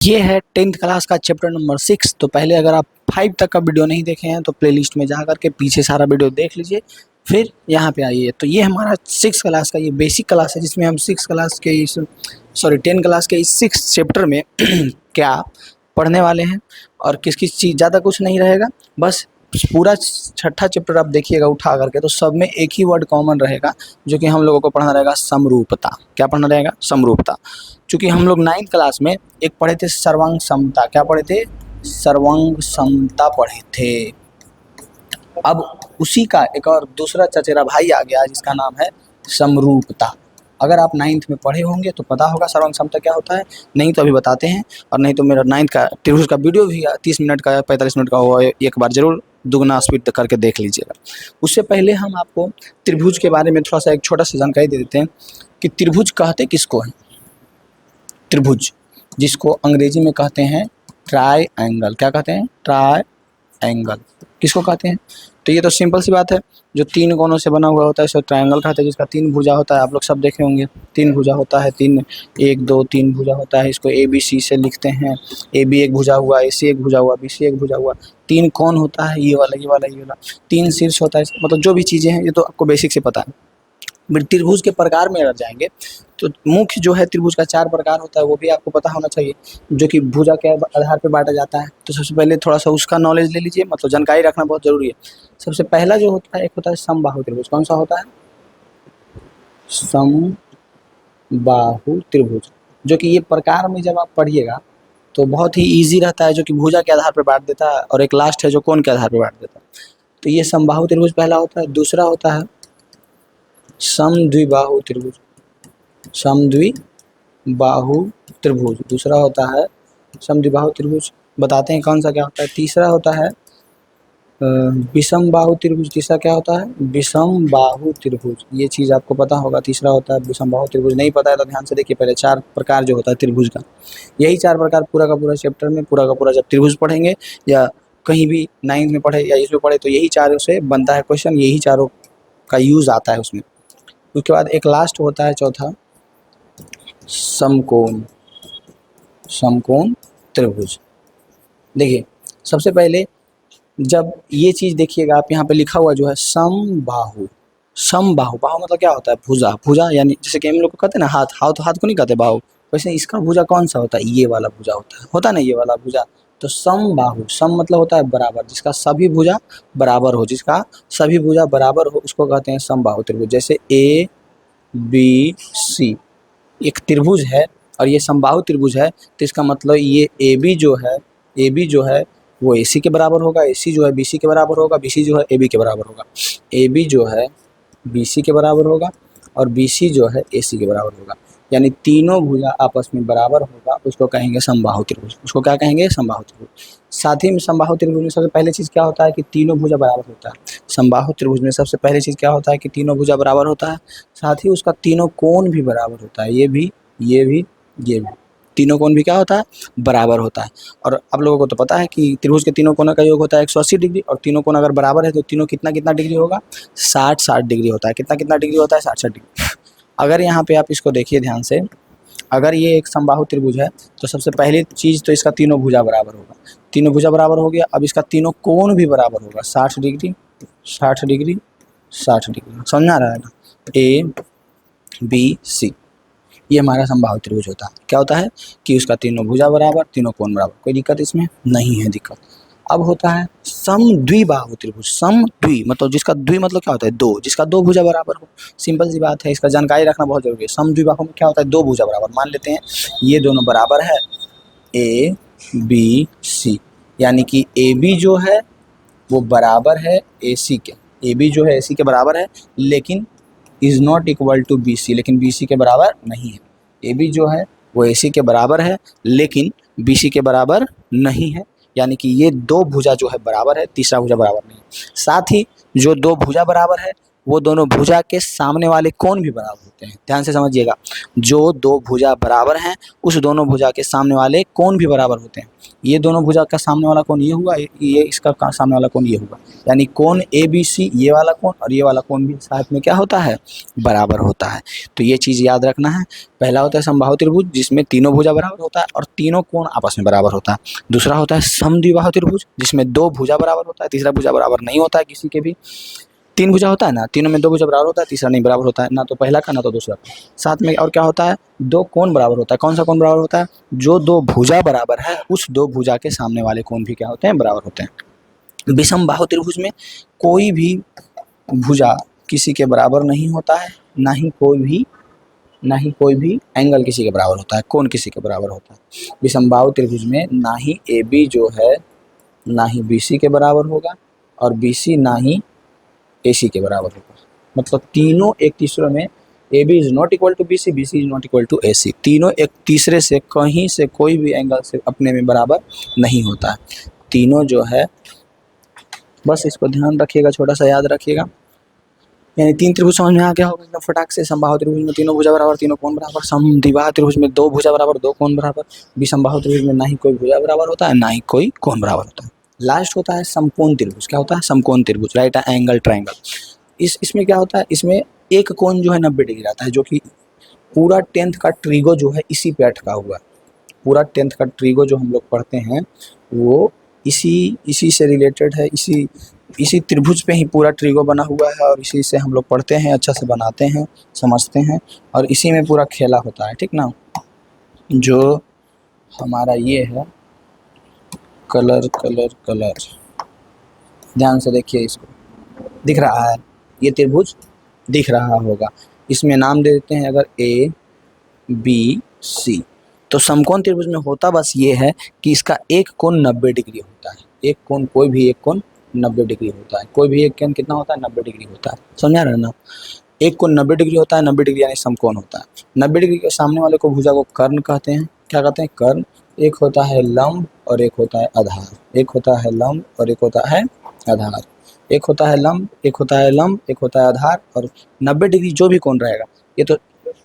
ये है 10th class का चैप्टर नंबर 6। तो पहले अगर आप 5 तक का वीडियो नहीं देखे हैं तो प्लेलिस्ट में जा करके पीछे सारा वीडियो देख लीजिए, फिर यहाँ पे आइए। तो ये हमारा 6 क्लास का ये बेसिक क्लास है, जिसमें हम 6 क्लास के इस 10 क्लास के इस 6 चैप्टर में क्या पढ़ने वाले हैं और किस किस चीज़, ज़्यादा कुछ नहीं रहेगा। बस पूरा छठा चैप्टर आप देखिएगा उठा करके, तो सब में एक ही वर्ड कॉमन रहेगा, जो कि हम लोगों को पढ़ना रहेगा समरूपता। क्या पढ़ना रहेगा? समरूपता। चूँकि हम लोग 9th क्लास में एक पढ़े थे सर्वांग समता। क्या पढ़े थे? सर्वांग समता पढ़े थे। अब उसी का एक और दूसरा चचेरा भाई आ गया, जिसका नाम है समरूपता। अगर आप 9th में पढ़े होंगे तो पता होगा सर्वांग समता क्या होता है, नहीं तो अभी बताते हैं। और नहीं तो मेरा 9th का त्रिभुज का वीडियो भी 30 मिनट का 45 मिनट का हुआ, एक बार जरूर दुगना स्पीड करके देख लीजिएगा। उससे पहले हम आपको त्रिभुज के बारे में थोड़ा सा एक छोटा सा जानकारी दे देते हैं कि त्रिभुज कहते किसको हैं। त्रिभुज, जिसको अंग्रेजी में कहते हैं ट्राई एंगल। क्या कहते हैं? ट्राई एंगल किसको कहते हैं? तो ये तो सिंपल सी बात है, जो 3 कोनों से बना हुआ होता है इसको ट्रायंगल कहते हैं, जिसका 3 भुजा होता है। आप लोग सब देखे होंगे 3 भुजा होता है, 1 2 3 भुजा होता है। इसको ABC से लिखते हैं। AB एक भुजा हुआ, AC एक भुजा हुआ, BC एक भुजा हुआ। 3 कोण होता है, ये वाला, ये वाला, ये वाला। 3 शीर्ष होता है। मतलब जो भी चीज़ें हैं ये तो आपको बेसिक से पता है। त्रिभुज के प्रकार में अगर जाएंगे तो मुख्य जो है त्रिभुज का 4 प्रकार होता है, वो भी आपको पता होना चाहिए, जो कि भुजा के आधार पर बांटा जाता है। तो सबसे पहले थोड़ा सा उसका नॉलेज ले लीजिए, मतलब जानकारी रखना बहुत जरूरी है। सबसे पहला जो होता है, एक होता है समबाहु त्रिभुज। कौन सा होता है? समबाहु त्रिभुज, जो कि ये प्रकार में जब आप पढ़िएगा तो बहुत ही ईजी रहता है, जो कि भुजा के आधार पर बांट देता है, और एक लास्ट है जो कोण के आधार पर बांट देता है। तो ये समबाहु त्रिभुज पहला होता है। दूसरा होता है समद्विबाहु त्रिभुज। समद्विबाहु त्रिभुज दूसरा होता है समद्विबाहु त्रिभुज। बताते हैं कौन सा क्या होता है। तीसरा होता है विषम बाहु त्रिभुज। तीसरा क्या होता है? विषम बाहु त्रिभुज। ये चीज़ आपको पता होगा, तीसरा होता है विषम बाहु त्रिभुज। नहीं पता है तो ध्यान से देखिए, पहले 4 प्रकार जो होता है त्रिभुज का, यही 4 प्रकार पूरा का पूरा चैप्टर में, पूरा का पूरा जब त्रिभुज पढ़ेंगे या कहीं भी 9th में पढ़े या इसमें पढ़े, तो यही 4 से बनता है क्वेश्चन, यही चारों का यूज़ आता है उसमें। उसके बाद एक लास्ट होता है चौथा, समकोण। समकोण त्रिभुज। देखिए सबसे पहले जब ये चीज़ देखिएगा आप, यहाँ पे लिखा हुआ जो है समबाहु। समबाहु, बाहु मतलब क्या होता है? भुजा। भुजा यानी जैसे कि हम लोग को कहते हैं ना हाथ, हाथ तो हाथ को नहीं कहते बाहु, वैसे इसका भुजा कौन सा होता है? ये वाला भुजा होता है ना, ये वाला भुजा। तो समबाहु, सम मतलब होता है बराबर, जिसका सभी भुजा बराबर हो, जिसका सभी भुजा बराबर हो उसको कहते हैं समबाहु त्रिभुज। जैसे ABC एक त्रिभुज है और ये समबाहु त्रिभुज है, तो इसका मतलब ये AB जो है वो AC के बराबर होगा, AC जो है BC के बराबर होगा, BC जो है AB के बराबर होगा, AB जो है BC के बराबर होगा और BC जो है AC के बराबर होगा। यानी तीनों भुजा आपस में बराबर होगा, उसको कहेंगे समबाहु त्रिभुज। उसको क्या कहेंगे? समबाहु त्रिभुज। साथ ही में समबाहु त्रिभुज में सबसे पहले चीज़ क्या होता है कि तीनों भुजा बराबर होता है। समबाहु त्रिभुज में सबसे पहले चीज़ क्या होता है कि तीनों भुजा बराबर होता है, साथ ही उसका तीनों कोण भी बराबर होता है। ये भी, ये भी, ये भी, तीनों कोण भी क्या होता है? बराबर होता है। और आप लोगों को तो पता है कि त्रिभुज के तीनों कोणों का योग होता है 180 डिग्री, और तीनों कोण अगर बराबर है तो तीनों कितना कितना डिग्री होगा? 60-60 डिग्री होता है। कितना कितना डिग्री होता है? 60-60 डिग्री। अगर यहाँ पे आप इसको देखिए ध्यान से, अगर ये एक समबाहु त्रिभुज है तो सबसे पहली चीज़ तो इसका तीनों भुजा बराबर होगा। तीनों भुजा बराबर हो गया, अब इसका तीनों कोण भी बराबर होगा, 60 डिग्री, 60 डिग्री, 60 डिग्री। समझ आ रहा है ना? ABC ये हमारा समबाहु त्रिभुज होता है। क्या होता है कि उसका तीनों भुजा बराबर, तीनों कोण बराबर। कोई दिक्कत इसमें नहीं है दिक्कत। अब होता है समद्विबाहु त्रिभुज। समद्वि मतलब, जिसका द्वि मतलब क्या होता है? 2, जिसका 2 भुजा बराबर हो। सिंपल सी बात है, इसका जानकारी रखना बहुत जरूरी है। समद्विबाहु में क्या होता है? 2 भुजा बराबर। मान लेते हैं ये दोनों बराबर है ABC, यानी कि AB जो है वो बराबर है AC के। AB जो है AC के बराबर है, लेकिन is not equal to BC, लेकिन BC के बराबर नहीं है। AB जो है वो AC के बराबर है, लेकिन BC के बराबर नहीं है। यानी कि ये 2 भुजा जो है बराबर है, तीसरा भुजा बराबर नहीं है। साथ ही जो 2 भुजा बराबर है वो दोनों भुजा के सामने वाले कोण भी बराबर होते हैं। ध्यान से समझिएगा, जो दो भुजा बराबर हैं उस दोनों भुजा के सामने वाले कोण भी बराबर होते हैं। ये दोनों भुजा का सामने वाला कोण ये हुआ, ये इसका सामने वाला कोण ये हुआ, यानी कोण ABC ये वाला कोण और ये वाला कोण भी साथ में क्या होता है, बराबर होता है। तो ये चीज़ याद रखना है। पहला होता है समबाहु त्रिभुज जिसमें तीनों भुजा बराबर होता है और तीनों कोण आपस में बराबर होता है। दूसरा होता है समद्विबाहु त्रिभुज जिसमें दो भुजा बराबर होता है, तीसरा भुजा बराबर नहीं होता है किसी के भी। तीन भुजा होता है ना, तीनों में दो भुजा बराबर होता है, तीसरा नहीं बराबर होता है, ना तो पहला का ना तो दूसरा का। साथ में और क्या होता है, दो कोण बराबर होता है। कौन सा कोण बराबर होता है, जो दो भुजा बराबर है उस दो भुजा के सामने वाले कोण भी क्या होते हैं, बराबर होते हैं। विषम बाहु त्रिभुज में कोई भी भुजा किसी के बराबर नहीं होता है, ना ही कोई भी एंगल किसी के बराबर होता है, कोण किसी के बराबर होता है। विषम बाहु त्रिभुज में ना ही AB जो है ना ही BC के बराबर होगा और BC ना ही AC के बराबर होगा। मतलब तीनों एक तीसरे में AB is not equal to BC, BC is not equal to AC, तीनों एक तीसरे से कहीं से कोई भी एंगल से अपने में बराबर नहीं होता है। तीनों जो है, बस इसको ध्यान रखिएगा, छोटा सा याद रखिएगा। यानी तीन त्रिभुज समझ में आ गया होगा एकदम फटाक से। समबाहु त्रिभुज में तीनों भुजा बराबर तीनों कोण बराबर, समद्विबाहु त्रिभुज में दो भुजा बराबर दो कोण बराबर, विषमबाहु त्रिभुज में ना ही कोई भुजा बराबर होता है ना ही कोई कोण बराबर होता है। लास्ट होता है समकोण त्रिभुज। क्या होता है, समकोण त्रिभुज, राइट एंगल ट्रायंगल। इसमें क्या होता है, इसमें एक कोण जो है 90 डिग्री आता है, जो कि पूरा 10th का ट्रिगो जो है इसी पे अटका हुआ है। पूरा 10th का ट्रिगो जो हम लोग पढ़ते हैं वो इसी से रिलेटेड है, इसी त्रिभुज पे ही पूरा ट्रिगो बना हुआ है और इसी से हम लोग पढ़ते हैं, अच्छा से बनाते हैं, समझते हैं और इसी में पूरा खेला होता है, ठीक ना। जो हमारा ये है कलर, ध्यान से देखिए, इसको दिख रहा है, ये त्रिभुज दिख रहा होगा। इसमें नाम दे देते हैं अगर ABC। तो समकोण त्रिभुज में होता बस ये है कि इसका एक कोण 90 डिग्री होता है। एक कोण, कोई भी एक कोण 90 डिग्री होता है। कोई भी एक कोण कितना होता है, 90 डिग्री होता है। समझा रहे ना, एक कोण 90 डिग्री होता है। 90 डिग्री यानी समकोण होता है। 90 डिग्री के सामने वाले को भुजा को कर्ण कहते हैं। क्या कहते हैं, कर्ण। एक होता है लंब और एक होता है आधार। एक होता है लंब और एक होता है आधार। एक होता है लंब, एक होता है लंब, एक होता है आधार। और 90 डिग्री जो भी कोण रहेगा,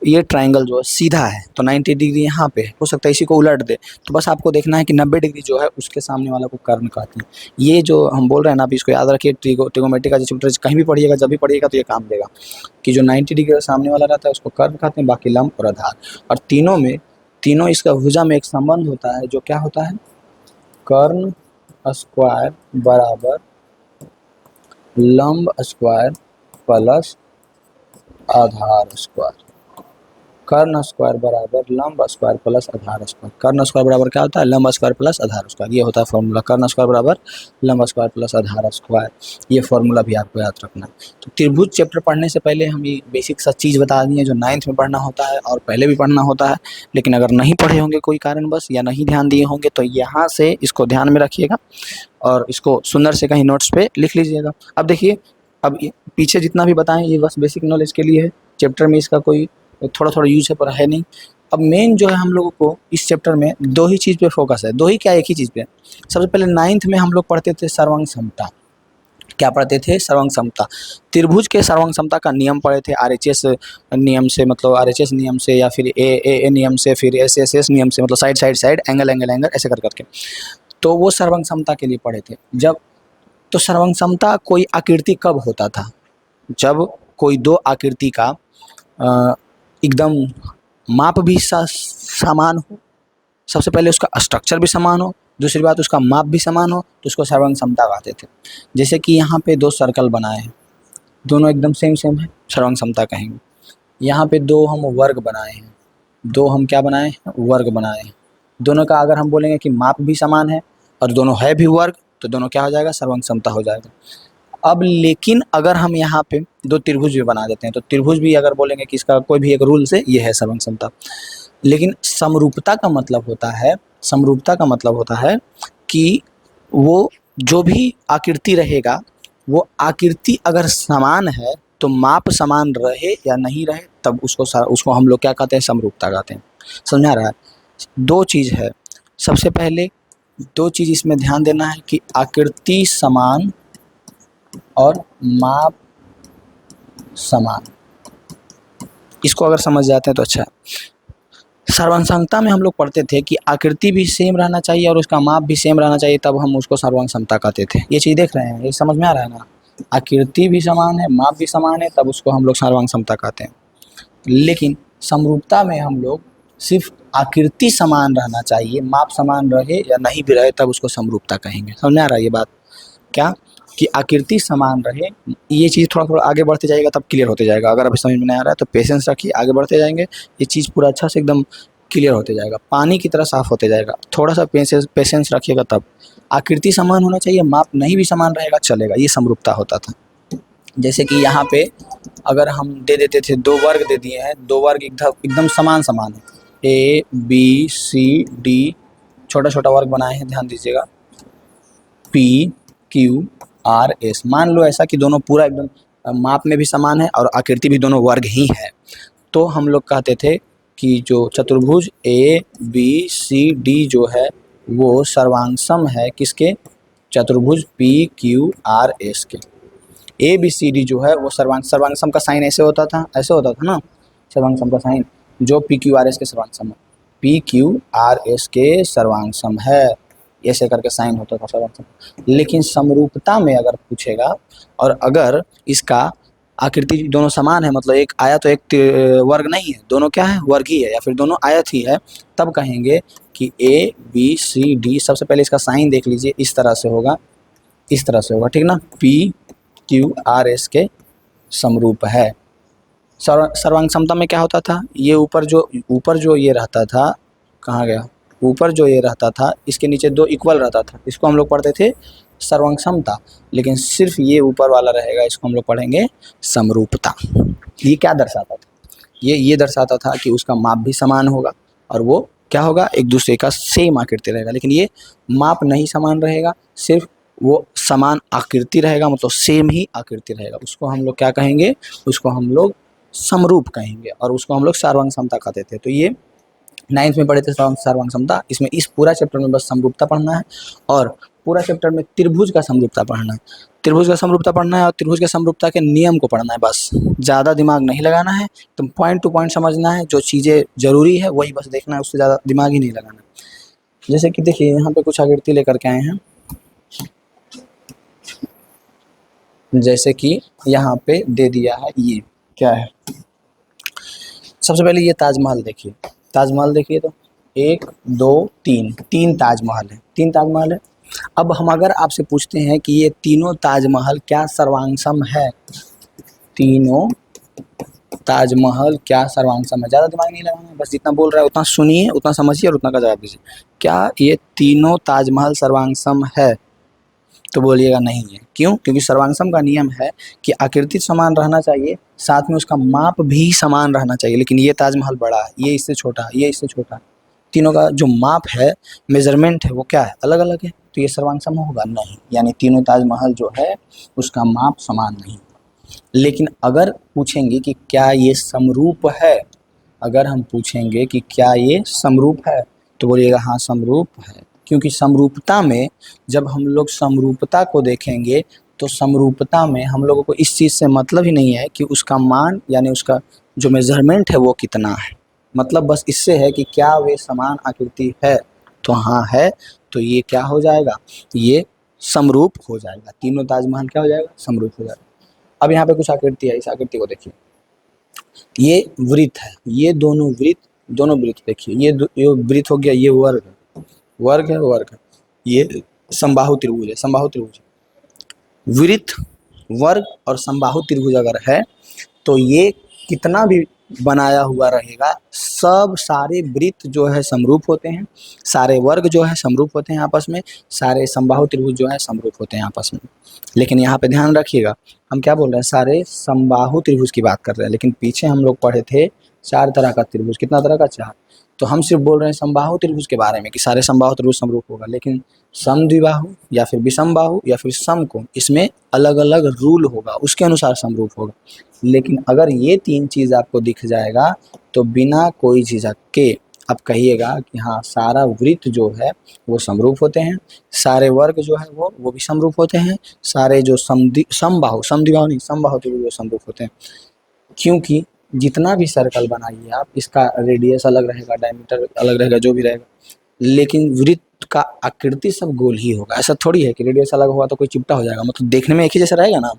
ये ट्रायंगल जो है सीधा है तो 90 डिग्री यहाँ पे हो सकता है इसी को उलट दे, तो बस आपको देखना है कि 90 डिग्री जो है उसके सामने वाला को कर्ण कहते हैं। ये जो हम बोल रहे हैं ना, आप इसको याद रखिए। ट्रिगोनोमेट्री का जो चैप्टर कहीं भी पढ़िएगा, जब भी पढ़िएगा तो ये काम देगा कि जो 90 डिग्री का सामने वाला रहता है उसको कर्ण कहते हैं, बाकी लंब और आधार। और तीनों इसका भुजा में एक संबंध होता है जो क्या होता है, कर्ण स्क्वायर बराबर लंब स्क्वायर प्लस आधार स्क्वायर। कर्ण स्क्वायर बराबर लंब स्क्वायर प्लस आधार स्क्वायर। कर्ण स्क्वायर बराबर क्या होता है, लंब स्क्वायर प्लस आधार स्क्वायर। ये होता है फॉर्मूला, कर्ण स्क्वायर बराबर लंब स्क्वायर प्लस आधार स्क्वायर। ये फॉर्मूला भी आपको याद रखना है। तो त्रिभुज चैप्टर पढ़ने से पहले हम ये बेसिक सा चीज़ बता दी है जो 9th में पढ़ना होता है और पहले भी पढ़ना होता है। लेकिन अगर नहीं पढ़े होंगे कोई कारणवश या नहीं ध्यान दिए होंगे तो यहाँ से इसको ध्यान में रखिएगा और इसको सुंदर से कहीं नोट्स पे लिख लीजिएगा। अब देखिए, अब पीछे जितना भी बताएं ये बस बेसिक नॉलेज के लिए है। चैप्टर में इसका कोई थोड़ा यूज है पर है नहीं। अब मेन जो है हम लोगों को इस चैप्टर में दो ही चीज़ पे फोकस है। दो ही क्या, एक ही चीज़ पे। सबसे पहले 9th में हम लोग पढ़ते थे सर्वांग समता। क्या पढ़ते थे, सर्वांग समता। त्रिभुज के सर्वांग समता का नियम पढ़े थे RHS नियम से, मतलब RHS नियम से या फिर ए नियम से, फिर SSS नियम से, मतलब साइड एंगल ऐसे करके। तो वो सर्वांग समता के लिए पढ़े थे। जब तो सर्वांग समता कोई आकृति कब होता था, जब कोई दो आकृति का एकदम माप भी समान हो। सबसे पहले उसका स्ट्रक्चर भी समान हो, दूसरी बात उसका माप भी समान हो, तो उसको सर्वांग समता कहते थे। जैसे कि यहाँ पे दो सर्कल बनाए हैं, दोनों एकदम सेम है, सर्वांग समता कहेंगे। यहाँ पे दो हम वर्ग बनाए हैं, दो हम क्या बनाए हैं, वर्ग बनाए हैं। दोनों का अगर हम बोलेंगे कि माप भी समान है और दोनों है भी वर्ग, तो दोनों क्या हो जाएगा, सर्वांग समता हो जाएगा। अब लेकिन अगर हम यहाँ पे दो त्रिभुज भी बना देते हैं तो त्रिभुज भी अगर बोलेंगे कि इसका कोई भी एक रूल से ये है सर्वांग समता। लेकिन समरूपता का मतलब होता है कि वो जो भी आकृति रहेगा, वो आकृति अगर समान है तो माप समान रहे या नहीं रहे तब उसको हम लोग क्या कहते हैं, समरूपता कहते हैं। समझा रहा है। दो चीज़ है, सबसे पहले दो चीज़ इसमें ध्यान देना है कि आकृति समान और माप समान। इसको अगर समझ जाते हैं तो अच्छा है। सर्वांग समता में हम लोग पढ़ते थे कि आकृति भी सेम रहना चाहिए और उसका माप भी सेम रहना चाहिए, तब हम उसको सर्वांग समता कहते थे। ये चीज़ देख रहे हैं, ये समझ में आ रहा है ना? आकृति भी समान है, माप भी समान है, तब उसको हम लोग सर्वांग समता कहते हैं। लेकिन समरूपता में हम लोग सिर्फ आकृति समान रहना चाहिए, माप समान रहे या नहीं भी रहे, तब उसको समरूपता कहेंगे। समझ में आ रहा है ये बात? क्या कि आकृति समान रहे, ये चीज़ थोड़ा थोड़ा आगे बढ़ते जाएगा तब क्लियर होते जाएगा। अगर अभी समझ में नहीं आ रहा है तो पेशेंस रखिए, आगे बढ़ते जाएंगे, ये चीज़ पूरा अच्छा से एकदम क्लियर होते जाएगा, पानी की तरह साफ होते जाएगा। थोड़ा सा पेशेंस रखिएगा तब। आकृति समान होना चाहिए, माप नहीं भी समान रहेगा चलेगा, ये समरूपता होता था। जैसे कि यहाँ पे अगर हम दे देते थे, दो वर्ग दे दिए हैं, दो वर्ग एकदम समान समान है, ए बी सी डी, छोटा छोटा वर्ग बनाए हैं, ध्यान दीजिएगा, पी क्यू आर एस। मान लो ऐसा कि दोनों पूरा एकदम माप में भी समान है और आकृति भी दोनों वर्ग ही है, तो हम लोग कहते थे कि जो चतुर्भुज ए बी सी डी जो है वो सर्वांग है किसके? चतुर्भुज पी क्यू आर एस के। ए बी सी डी जो है वो सर्वांग सम का साइन ऐसे होता था, ऐसे होता था ना, सर्वांग सम का साइन, जो पी क्यू आर एस के सर्वांग सम है, पी क्यू आर एस के सर्वांग सम है, ऐसे करके साइन होता था सर्वांग सम। लेकिन समरूपता में अगर पूछेगा और अगर इसका आकृति दोनों समान है, मतलब एक आयत तो एक वर्ग नहीं है, दोनों क्या है? वर्ग ही है, या फिर दोनों आयत ही है, तब कहेंगे कि ए बी सी डी, सबसे पहले इसका साइन देख लीजिए, इस तरह से होगा, इस तरह से होगा, ठीक ना, पी क्यू आर एस के समरूप है। सर्वांग समता में क्या होता था? ये ऊपर जो ये रहता था, कहाँ गया? ऊपर जो ये रहता था, इसके नीचे दो इक्वल रहता था, इसको हम लोग पढ़ते थे सर्वांग समता। लेकिन सिर्फ ये ऊपर वाला रहेगा, इसको हम लोग पढ़ेंगे समरूपता। ये क्या दर्शाता था? ये दर्शाता था कि उसका माप भी समान होगा और वो क्या होगा? एक दूसरे का सेम आकृति रहेगा। लेकिन ये माप नहीं समान रहेगा, सिर्फ वो समान आकृति रहेगा, मतलब सेम ही आकृति रहेगा, उसको हम लोग क्या कहेंगे? उसको हम लोग समरूप कहेंगे और उसको हम लोग सर्वांग समता कहते थे। तो ये 9th में पढ़े थे सर्वांग समता। इसमें इस पूरा चैप्टर में बस समरूपता पढ़ना है और पूरा चैप्टर में त्रिभुज का समरूपता पढ़ना है। त्रिभुज का समरूपता पढ़ना है और त्रिभुज के समरूपता के नियम को पढ़ना है, बस ज़्यादा दिमाग नहीं लगाना है, तो पॉइंट टू पॉइंट समझना है, जो चीज़ें जरूरी है वही बस देखना है, उससे ज़्यादा दिमाग ही नहीं लगाना। जैसे कि देखिए यहाँ पे कुछ आकृति लेकर के आए हैं, जैसे कि यहाँ पे दे दिया है, ये क्या है? सबसे पहले ये ताजमहल देखिए, ताजमहल देखिए, तो 1 2 3, 3 ताजमहल है, 3 ताजमहल है। अब हम अगर आपसे पूछते हैं कि ये तीनों ताजमहल क्या सर्वांग सम है? तीनों ताजमहल क्या सर्वांग सम है? ज़्यादा दिमाग नहीं लगाना है, बस जितना बोल रहा है उतना सुनिए, उतना समझिए और उतना का जवाब दीजिए। क्या ये तीनों ताजमहल सर्वांग सम है? तो बोलिएगा नहीं है। क्यों? क्योंकि सर्वांग सम का नियम है कि आकृति समान रहना चाहिए, साथ में उसका माप भी समान रहना चाहिए। लेकिन ये ताजमहल बड़ा है, ये इससे छोटा है, ये इससे छोटा है, तीनों का जो माप है, मेजरमेंट है, वो क्या है? अलग अलग है, तो ये सर्वांग सम होगा नहीं, यानी तीनों ताजमहल जो है उसका माप समान नहीं। लेकिन अगर पूछेंगे कि क्या ये समरूप है, अगर हम पूछेंगे कि क्या ये समरूप है, तो बोलिएगा हाँ समरूप है। क्योंकि समरूपता में जब हम लोग समरूपता को देखेंगे तो समरूपता में हम लोगों को इस चीज़ से मतलब ही नहीं है कि उसका मान यानी उसका जो मेजरमेंट है वो कितना है, मतलब बस इससे है कि क्या वे समान आकृति है, तो हाँ है, तो ये क्या हो जाएगा? ये समरूप हो जाएगा। तीनों ताजमहल क्या हो जाएगा? समरूप हो जाएगा। अब यहाँ पे कुछ आकृति है, इस आकृति को देखिए, ये वृत्त है, ये दोनों वृत्त देखिए, ये वृत्त हो गया, ये वर्ग है, ये समबाहु त्रिभुज है, समबाहु त्रिभुज। वृत्त, वर्ग और समबाहु त्रिभुज अगर है तो ये कितना भी बनाया हुआ रहेगा, सब सारे वृत्त जो है समरूप होते हैं, सारे वर्ग जो है समरूप होते हैं आपस में, सारे समबाहु त्रिभुज जो है समरूप होते हैं आपस में। लेकिन यहाँ पे ध्यान रखिएगा, हम क्या बोल रहे हैं? सारे समबाहु त्रिभुज की बात कर रहे हैं, लेकिन पीछे हम लोग पढ़े थे 4 तरह का त्रिभुज। कितना तरह का? 4। तो हम सिर्फ बोल रहे हैं समबाहु त्रिभुज के बारे में कि सारे समबाहु त्रिभुज समरूप होगा, लेकिन समद्विबाहु या फिर विषमबाहु या फिर समकोण, इसमें अलग अलग रूल होगा, उसके अनुसार समरूप होगा। लेकिन अगर ये 3 चीज़ आपको दिख जाएगा तो बिना कोई झिझक के अब कहिएगा कि हाँ सारा वृत्त जो है वो समरूप होते हैं, सारे वर्ग जो है वो भी समरूप होते हैं, सारे जो समबाहु समद्विबाहु नहीं समबाहु त्रिभुज वो समरूप होते हैं। क्योंकि जितना भी सर्कल बनाइए आप, इसका रेडियस अलग रहेगा, डायमीटर अलग रहेगा, जो भी रहेगा, लेकिन वृत्त का आकृति सब गोल ही होगा। ऐसा थोड़ी है कि रेडियस अलग होगा तो कोई चिपटा हो जाएगा, मतलब देखने में एक ही जैसा रहेगा ना,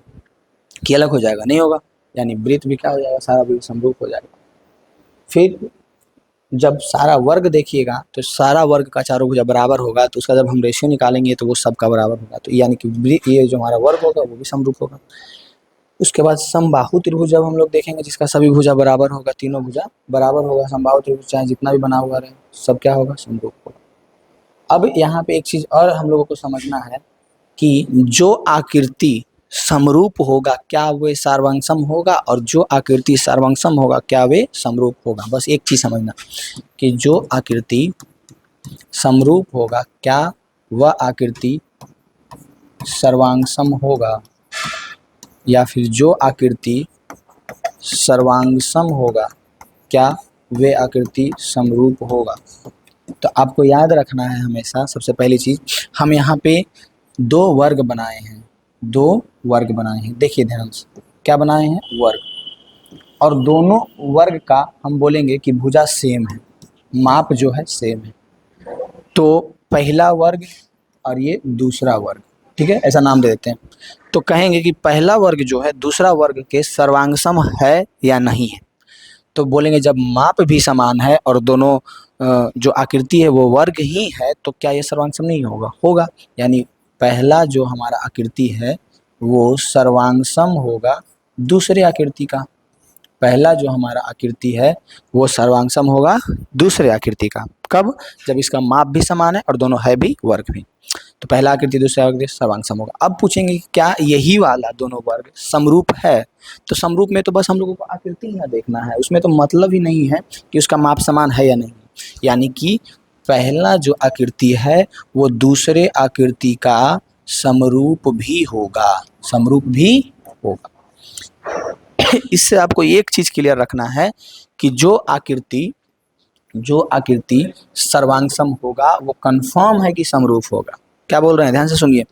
कि अलग हो जाएगा, नहीं होगा। यानी वृत्त भी क्या हो जाएगा, सारा वृत्त समरूप हो जाएगा। फिर जब सारा वर्ग देखिएगा तो सारा वर्ग का चारों भुजा बराबर होगा, तो उसका जब हम रेशियो निकालेंगे तो वो सबका बराबर होगा, तो यानी कि ये जो हमारा वर्ग होगा वो भी समरूप होगा। उसके बाद समबाहु त्रिभुज जब हम लोग देखेंगे जिसका सभी भुजा बराबर होगा, तीनों भुजा बराबर होगा, समबाहु त्रिभुज चाहे जितना भी बना हुआ रहे सब क्या होगा, समरूप होगा। अब यहाँ पे एक चीज और हम लोगों को समझना है कि जो आकृति समरूप होगा क्या वे सर्वांगसम होगा, और जो आकृति सर्वांगसम होगा क्या वे समरूप होगा। बस एक चीज समझना कि जो आकृति समरूप होगा क्या वह आकृति सर्वांगसम होगा, या फिर जो आकृति सर्वांगसम होगा क्या वे आकृति समरूप होगा। तो आपको याद रखना है हमेशा, सबसे पहली चीज, हम यहाँ पे दो वर्ग बनाए हैं, दो वर्ग बनाए हैं, देखिए ध्यान से, क्या बनाए हैं, वर्ग, और दोनों वर्ग का हम बोलेंगे कि भुजा सेम है, माप जो है सेम है। तो पहला वर्ग और ये दूसरा वर्ग, ठीक है, ऐसा नाम दे देते हैं। तो कहेंगे कि पहला वर्ग जो है दूसरा वर्ग के सर्वांगसम है या नहीं है। तो बोलेंगे जब माप भी समान है और दोनों जो आकृति है वो वर्ग ही है, तो क्या ये सर्वांगसम नहीं होगा, होगा। यानी पहला जो हमारा आकृति है वो सर्वांगसम होगा दूसरे आकृति का, पहला जो हमारा आकृति है वो सर्वांगसम होगा दूसरे आकृति का। कब, जब इसका माप भी समान है और दोनों है भी वर्ग भी। तो पहला आकृति दूसरा आकृति सर्वांगसम होगा। अब पूछेंगे क्या यही वाला दोनों वर्ग समरूप है, तो समरूप में तो बस हम लोगों को आकृति ही ना देखना है, उसमें तो मतलब ही नहीं है कि उसका माप समान है या नहीं। यानी कि पहला जो आकृति है वो दूसरे आकृति का समरूप भी होगा, समरूप भी होगा। इससे आपको एक चीज क्लियर रखना है कि जो आकृति सर्वांगसम होगा वो कंफर्म है कि समरूप होगा। क्या बोल रहे हैं, ध्यान से सुनिए।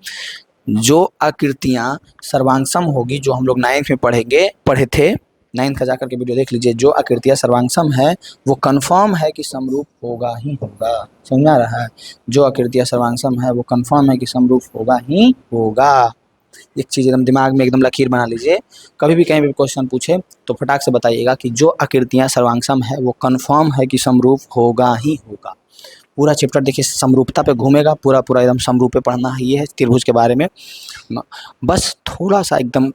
जो आकृतियां सर्वांगसम होगी, जो हम लोग 9th में पढ़े थे, 9th का जाकर के वीडियो देख लीजिए, जो आकृतियां सर्वांगसम है वो कंफर्म है कि समरूप होगा ही होगा। समझ आ रहा है, जो आकृतियां सर्वांगसम है वो कंफर्म है कि समरूप होगा ही होगा। एक चीज एकदम दिमाग में एकदम लकीर बना लीजिए, कभी भी कहीं भी क्वेश्चन पूछे तो फटाक से बताइएगा कि जो आकृतियां सर्वांगसम है वो कंफर्म है कि समरूप होगा ही होगा। पूरा चैप्टर देखिए समरूपता पे घूमेगा, पूरा एकदम समरूप पे पढ़ना है, ये है त्रिभुज के बारे में। बस थोड़ा सा एकदम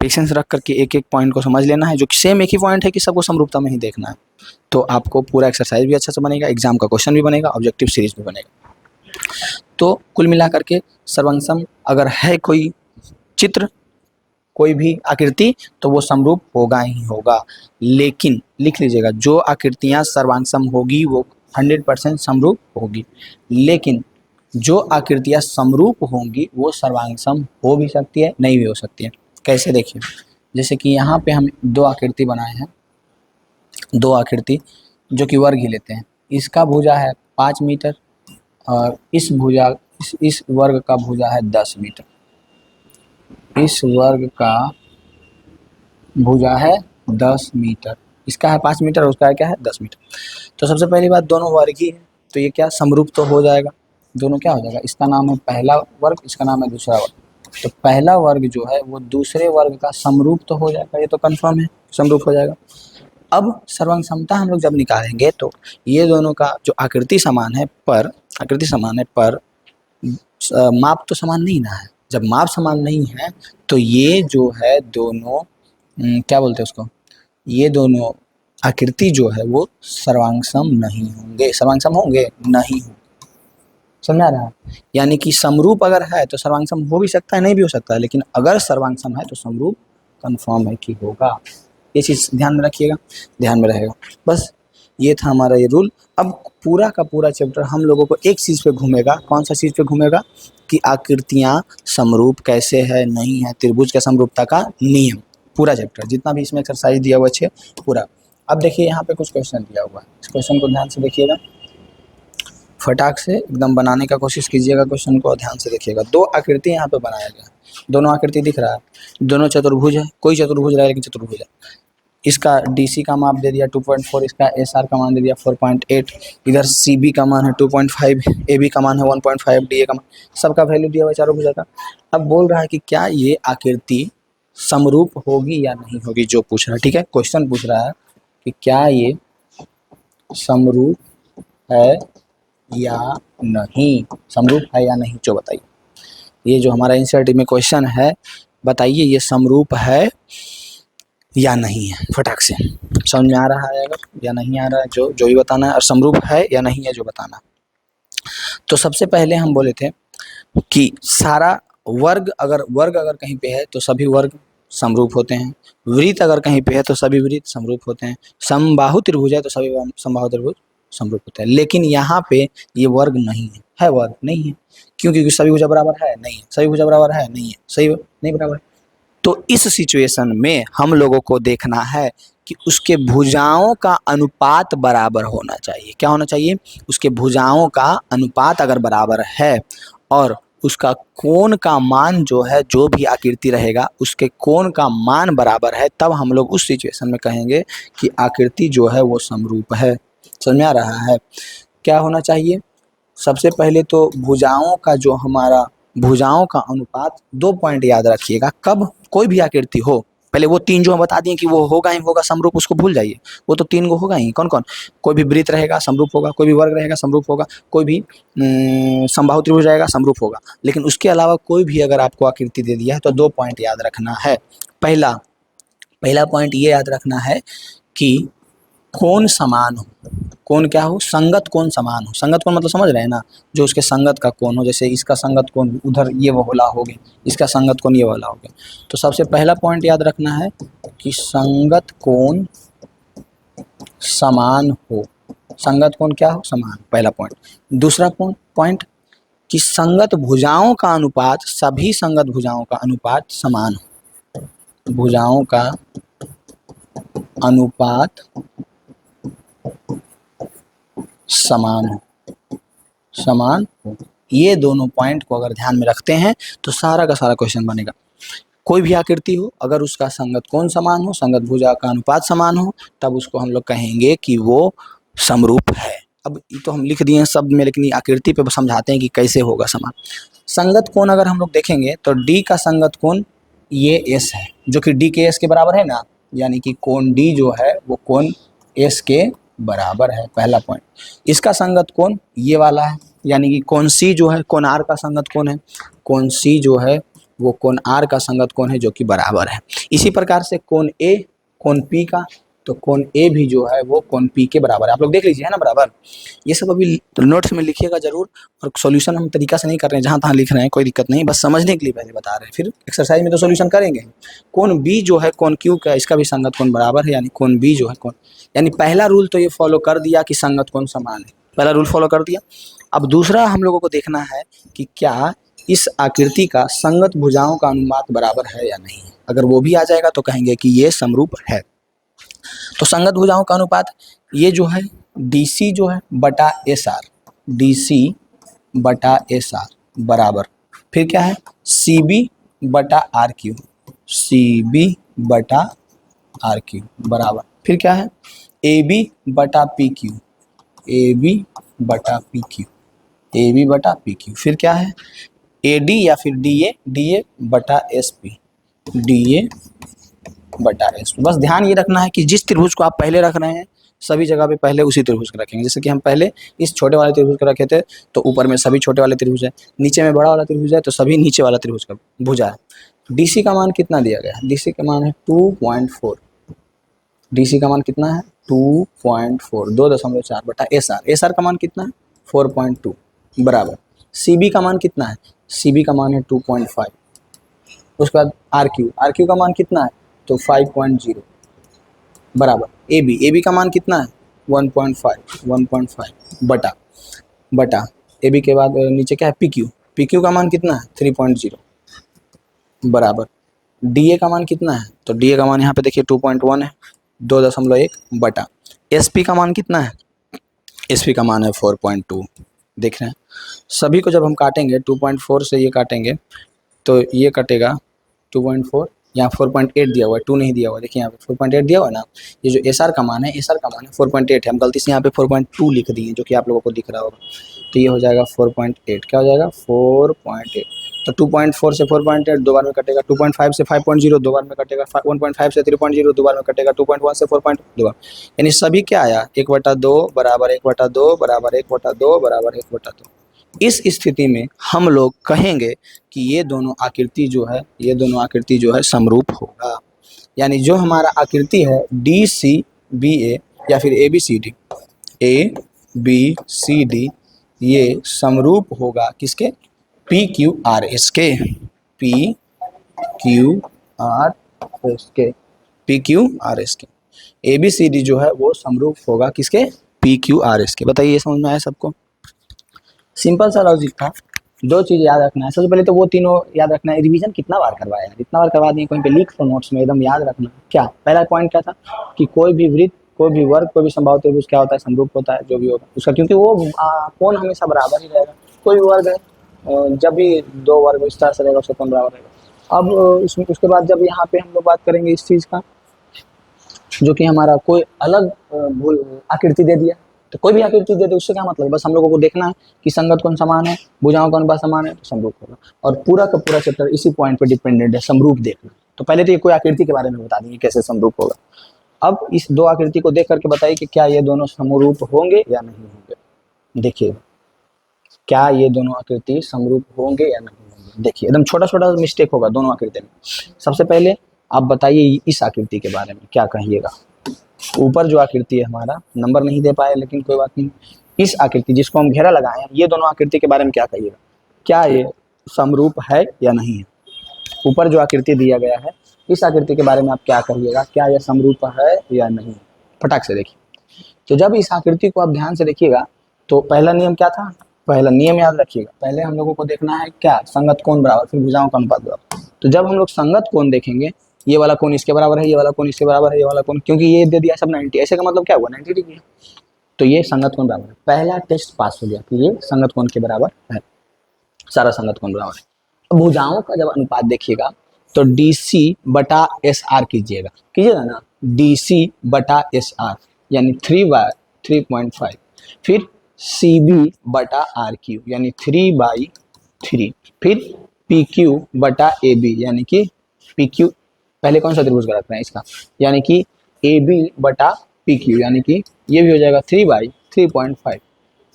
पेशेंस रख करके एक एक पॉइंट को समझ लेना है, जो कि सेम एक ही पॉइंट है कि सबको समरूपता में ही देखना है। तो आपको पूरा एक्सरसाइज भी अच्छा से बनेगा, एग्जाम का क्वेश्चन भी बनेगा, ऑब्जेक्टिव सीरीज भी बनेगा। तो कुल मिलाकर के सर्वांगसम अगर है कोई चित्र, कोई भी आकृति, तो वो समरूप होगा ही होगा। लेकिन लिख लीजिएगा, जो आकृतियां सर्वांगसम होगी वो 100% समरूप होगी, लेकिन जो आकृतियां समरूप होंगी वो सर्वांगसम हो भी सकती है, नहीं भी हो सकती है। कैसे, देखिए, जैसे कि यहाँ पे हम दो आकृति बनाए हैं, दो आकृति जो कि वर्ग ही लेते हैं। इसका भुजा है 5 मीटर और इस वर्ग का भुजा है 10 मीटर। इस वर्ग का भुजा है 10 मीटर, इसका है 5 मीटर और उसका है क्या है 10 मीटर। तो सबसे पहली बात, दोनों वर्ग ही है, तो ये क्या समरूप तो हो जाएगा, दोनों क्या हो जाएगा, इसका नाम है पहला वर्ग, इसका नाम है दूसरा वर्ग। तो पहला वर्ग जो है वो दूसरे वर्ग का समरूप तो हो जाएगा, ये तो कंफर्म है समरूप हो जाएगा। अब सर्वांगसमता हम लोग जब निकालेंगे तो ये दोनों का जो आकृति समान है पर माप तो समान नहीं ना है। जब माप समान नहीं है तो ये जो है दोनों क्या बोलते हैं उसको, ये दोनों आकृति जो है वो सर्वांगसम नहीं होंगे, सर्वांगसम होंगे नहीं होंगे। समझा रहा है, यानी कि समरूप अगर है तो सर्वांगसम हो भी सकता है, नहीं भी हो सकता है, लेकिन अगर सर्वांगसम है तो समरूप कंफर्म है कि होगा। ये चीज ध्यान में रखिएगा, ध्यान में रहेगा। बस ये था हमारा ये रूल। अब पूरा का पूरा चैप्टर हम लोगों को एक चीज पे घूमेगा, कौन सा चीज पे घूमेगा, कि आकृतियां समरूप कैसे है, नहीं है, त्रिभुज के समरूपता का नियम। पूरा चैप्टर जितना भी इसमें एक्सरसाइज दिया हुआ है पूरा अब देखिए यहाँ पे कुछ क्वेश्चन दिया हुआ है, इस क्वेश्चन को ध्यान से देखिएगा, फटाक से एकदम बनाने का कोशिश कीजिएगा, क्वेश्चन को ध्यान से देखिएगा। दो आकृति यहाँ पे बनाया गया, दोनों आकृति दिख रहा है, दोनों चतुर्भुज है, कोई चतुर्भुज रहा है लेकिन चतुर्भुज है। इसका डीसी का माप दे दिया 2.4, इसका एसआर का मान दे दिया 4.8, इधर सीबी का मान है 2.5, एबी का मान है 1.5, डीए का मान, सबका वैल्यू दिया हुआ है चारों भुजा का। अब बोल रहा है कि क्या ये आकृति समरूप होगी या नहीं होगी, जो पूछ रहा है, ठीक है, क्वेश्चन पूछ रहा है कि क्या ये समरूप है या नहीं, समरूप है या नहीं, जो बताइए। ये जो हमारा एनसीईआरटी में क्वेश्चन है, बताइए ये समरूप है या नहीं है, फटाक से समझ में आ रहा है अगर, या नहीं आ रहा है, जो भी बताना है, और समरूप है या नहीं है जो बताना। तो सबसे पहले हम बोले थे कि सारा वर्ग अगर कहीं पे है तो सभी वर्ग समरूप होते हैं, वृत्त अगर कहीं पे है तो सभी वृत्त समरूप होते हैं, समबाहु त्रिभुज है तो सभी समबाहु त्रिभुज समरूप होते हैं। लेकिन यहाँ पे ये वर्ग नहीं है वर्ग नहीं है, क्योंकि सभी भुजा बराबर है नहीं है, सभी भुजा बराबर है नहीं है, सही नहीं बराबर। तो इस सिचुएशन में हम लोगों को देखना है कि उसके भुजाओं का अनुपात बराबर होना चाहिए। क्या होना चाहिए, उसके भुजाओं का अनुपात अगर बराबर है और उसका कोण का मान जो है, जो भी आकृति रहेगा उसके कोण का मान बराबर है, तब हम लोग उस सिचुएशन में कहेंगे कि आकृति जो है वो समरूप है। समझ में आ रहा है। क्या होना चाहिए, सबसे पहले तो भुजाओं का जो हमारा भुजाओं का अनुपात, 2 पॉइंट याद रखिएगा, कब कोई भी आकृति हो, पहले वो 3 जो हम बता दिए कि वो होगा ही होगा समरूप, उसको भूल जाइए, वो तो 3 गो होगा ही। कौन कौन, कोई भी वृत्त रहेगा समरूप होगा, कोई भी वर्ग रहेगा समरूप होगा, कोई भी समबाहु त्रिभुज रहेगा समरूप होगा। लेकिन उसके अलावा कोई भी अगर आपको आकृति दे दिया है तो 2 पॉइंट याद रखना है। पहला पॉइंट ये याद रखना है कि कोण समान हो, कोण क्या हो, संगत कोण समान हो। संगत कोण मतलब समझ रहे हैं ना, जो उसके संगत का कोण हो, जैसे इसका संगत कोण उधर ये वाला हो गया, इसका संगत कोण ये वाला हो गया। तो सबसे पहला पॉइंट याद रखना है कि संगत कोण समान हो, संगत कोण क्या हो, समान, पहला पॉइंट। दूसरा पॉइंट कि संगत भुजाओं का अनुपात, सभी संगत भुजाओं का अनुपात समान हो, भुजाओं का अनुपात समान हो। ये दोनों पॉइंट को अगर ध्यान में रखते हैं तो सारा का सारा क्वेश्चन बनेगा। कोई भी आकृति हो, अगर उसका संगत कोण समान हो, संगत भुजा का अनुपात समान हो, तब उसको हम लोग कहेंगे कि वो समरूप है। अब ये तो हम लिख दिए हैं शब्द में, लेकिन आकृति पे समझाते हैं कि कैसे होगा समान। संगत कोण अगर हम लोग देखेंगे तो डी का संगत कोण ये एस है, जो कि डी के एस के बराबर है ना, यानी कि कोण डी जो है वो कोण एस के बराबर है, पहला पॉइंट। इसका संगत कोण ये वाला है, यानी कि कोण सी जो है, कोण आर का संगत कोण है, कोण सी जो है वो कोण आर का संगत कोण है, जो कि बराबर है। इसी प्रकार से कोण ए, कोण पी का, तो कोण ए भी जो है वो कोण पी के बराबर है। आप लोग देख लीजिए है ना बराबर। ये सब अभी नोट्स में लिखिएगा जरूर, और सॉल्यूशन हम तरीका से नहीं कर रहे हैं, जहाँ तहाँ लिख रहे हैं कोई दिक्कत नहीं, बस समझने के लिए पहले बता रहे हैं, फिर एक्सरसाइज में तो सॉल्यूशन करेंगे। कोण बी जो है कोण क्यू का, इसका भी संगत कोण बराबर है, यानी कोण बी जो है कोण, यानी पहला रूल तो ये फॉलो कर दिया कि संगत कोण समान है, पहला रूल फॉलो कर दिया। अब दूसरा हम लोगों को देखना है कि क्या इस आकृति का संगत भुजाओं का अनुपात बराबर है या नहीं। अगर वो भी आ जाएगा तो कहेंगे कि ये समरूप है। तो संगत भुजाओं का अनुपात ये जो है DC जो है बटा SR, DC बटा SR बराबर, फिर क्या है CB बटा RQ, CB बटा RQ बराबर, फिर क्या है AB बटा PQ, AB बटा PQ, AB बटा PQ, फिर क्या है AD या फिर DA बटा SP, DA बटा SP। बस ध्यान ये रखना है कि जिस त्रिभुज को आप पहले रख रहे हैं सभी जगह पे पहले उसी त्रिभुज को रखेंगे। जैसे कि हम पहले इस छोटे वाले त्रिभुज को रखे थे तो ऊपर में सभी छोटे वाले त्रिभुज है, नीचे में बड़ा वाला त्रिभुज है तो सभी नीचे वाला त्रिभुज का भुजा है। DC का मान कितना दिया गया है, DC का मान है 2.4, DC का मान कितना है 2.4, 2.4 बटा SR का मान कितना है 4.2 बराबर, CB का मान कितना है, CB का मान है 2.5, उसके बाद RQ का मान कितना है तो 5.0 बराबर, AB का मान कितना है 1.5 बटा AB के बाद नीचे क्या है PQ का मान कितना है 3.0 बराबर, DA का मान कितना है तो DA का मान यहाँ पे देखिए 2.1 है 2.1 बटा SP का मान कितना है, SP का मान है 4.2। देख रहे हैं सभी को जब हम काटेंगे 2.4 से ये काटेंगे तो ये कटेगा 2.4, यहाँ 4.8 दिया हुआ है, 2 नहीं दिया हुआ, देखिए यहाँ पे 4.8 दिया हुआ है ना। ये जो SR का मान है, SR का मान है 4.8 है, हम गलती से यहाँ पे 4.2 लिख दिए जो कि आप लोगों को दिख रहा होगा। तो ये हो जाएगा 4.8, क्या हो जाएगा 4.8। तो 2.4 से 4.8 दो बार में कटेगा, 2.5 से 5.0 दो बार में कटेगा, 1.5 से 3.0 दो बार में कटेगा, 2.1 से 4.2 दो बार, यानी सभी क्या आया 1/2 बराबर 1/2 बराबर 1/2 बराबर 1/2। इस स्थिति में हम लोग कहेंगे कि ये दोनों आकृति जो है, ये दोनों आकृति जो है समरूप होगा। यानी जो हमारा आकृति है DCBA या फिर ABCD, ABCD ये समरूप होगा किसके, PQRS के, PQRS के, PQRS के। ABCD जो है वो समरूप होगा किसके, PQRS के। बताइए ये समझ में आया सबको? सिंपल सा लॉजिक था। दो चीज़ याद रखना है, सबसे पहले तो वो तीनों याद रखना है। रिवीजन कितना बार करवाया है, इतना बार करवा दिए कहीं पे लिख तो नोट्स में एकदम याद रखना। क्या पहला पॉइंट क्या था कि कोई भी वृत्त, कोई भी वर्ग, कोई भी संभावित त्रिभुज क्या होता है, समरूप होता है जो भी होगा उसका, क्योंकि वो कोण हमेशा बराबर ही रहेगा। कोई भी वर्ग है जब भी दो वर्ग इस तरह से रहेगा उसका कोण बराबर रहेगा। अब उसके बाद जब यहाँ पे हम लोग बात करेंगे इस चीज़ का, जो कि हमारा कोई अलग आकृति दे दिया, तो कोई भी आकृति दे दे उससे क्या मतलब है, बस हम लोगों को देखना है कि संगत कोण समान है, भुजाओं का अनुपात समान है तो समरूप होगा। और पूरा का पूरा चैप्टर इसी पॉइंट पे डिपेंडेंट है, समरूप देखना। तो पहले तो ये कोई आकृति के बारे में बता देंगे कैसे समरूप होगा। अब इस दो आकृति को देख करके बताइए कि क्या ये दोनों समरूप होंगे या नहीं होंगे। देखिए क्या ये दोनों आकृति समरूप होंगे या नहीं होंगे। देखिए एकदम छोटा छोटा मिस्टेक होगा दोनों आकृति में। सबसे पहले आप बताइए इस आकृति के बारे में क्या कहिएगा। ऊपर जो आकृति है हमारा नंबर नहीं दे पाए लेकिन कोई बात नहीं, इस आकृति जिसको हम घेरा लगाए हैं, ये दोनों आकृति के बारे में क्या कहिएगा, क्या ये समरूप है या नहीं है। ऊपर जो आकृति दिया गया है इस आकृति के बारे में आप क्या कहिएगा, क्या यह समरूप है या नहीं। फटाक से देखिए। तो जब इस आकृति को आप ध्यान से देखिएगा तो पहला नियम क्या था, पहला नियम याद रखिएगा, पहले हम लोगों को देखना है क्या, संगत कोण बराबर, फिर भुजाओं का अनुपात बराबर। तो जब हम लोग संगत कोण देखेंगे, ये वाला कोण इसके बराबर है, ये वाला कोण इसके बराबर है, ये वाला कोण, क्योंकि ये दे दिया सब 90, ऐसे का मतलब क्या हुआ 90 डिग्री है, तो ये संगत कोण बराबर है। पहला टेस्ट पास हो गया कि ये संगत कोण के बराबर है, सारा संगत कोण बराबर है। अब भुजाओं का जब अनुपात देखिएगा तो DC/SR कीजिएगा ना, DC/SR यानी 3/3.5, फिर CB/RQ यानी 3/3, फिर PQ/AB यानी कि PQ पहले कौन सा त्रिभुज का रख रहे हैं इसका, यानी कि AB/PQ यानी कि ये भी हो जाएगा 3/3.5,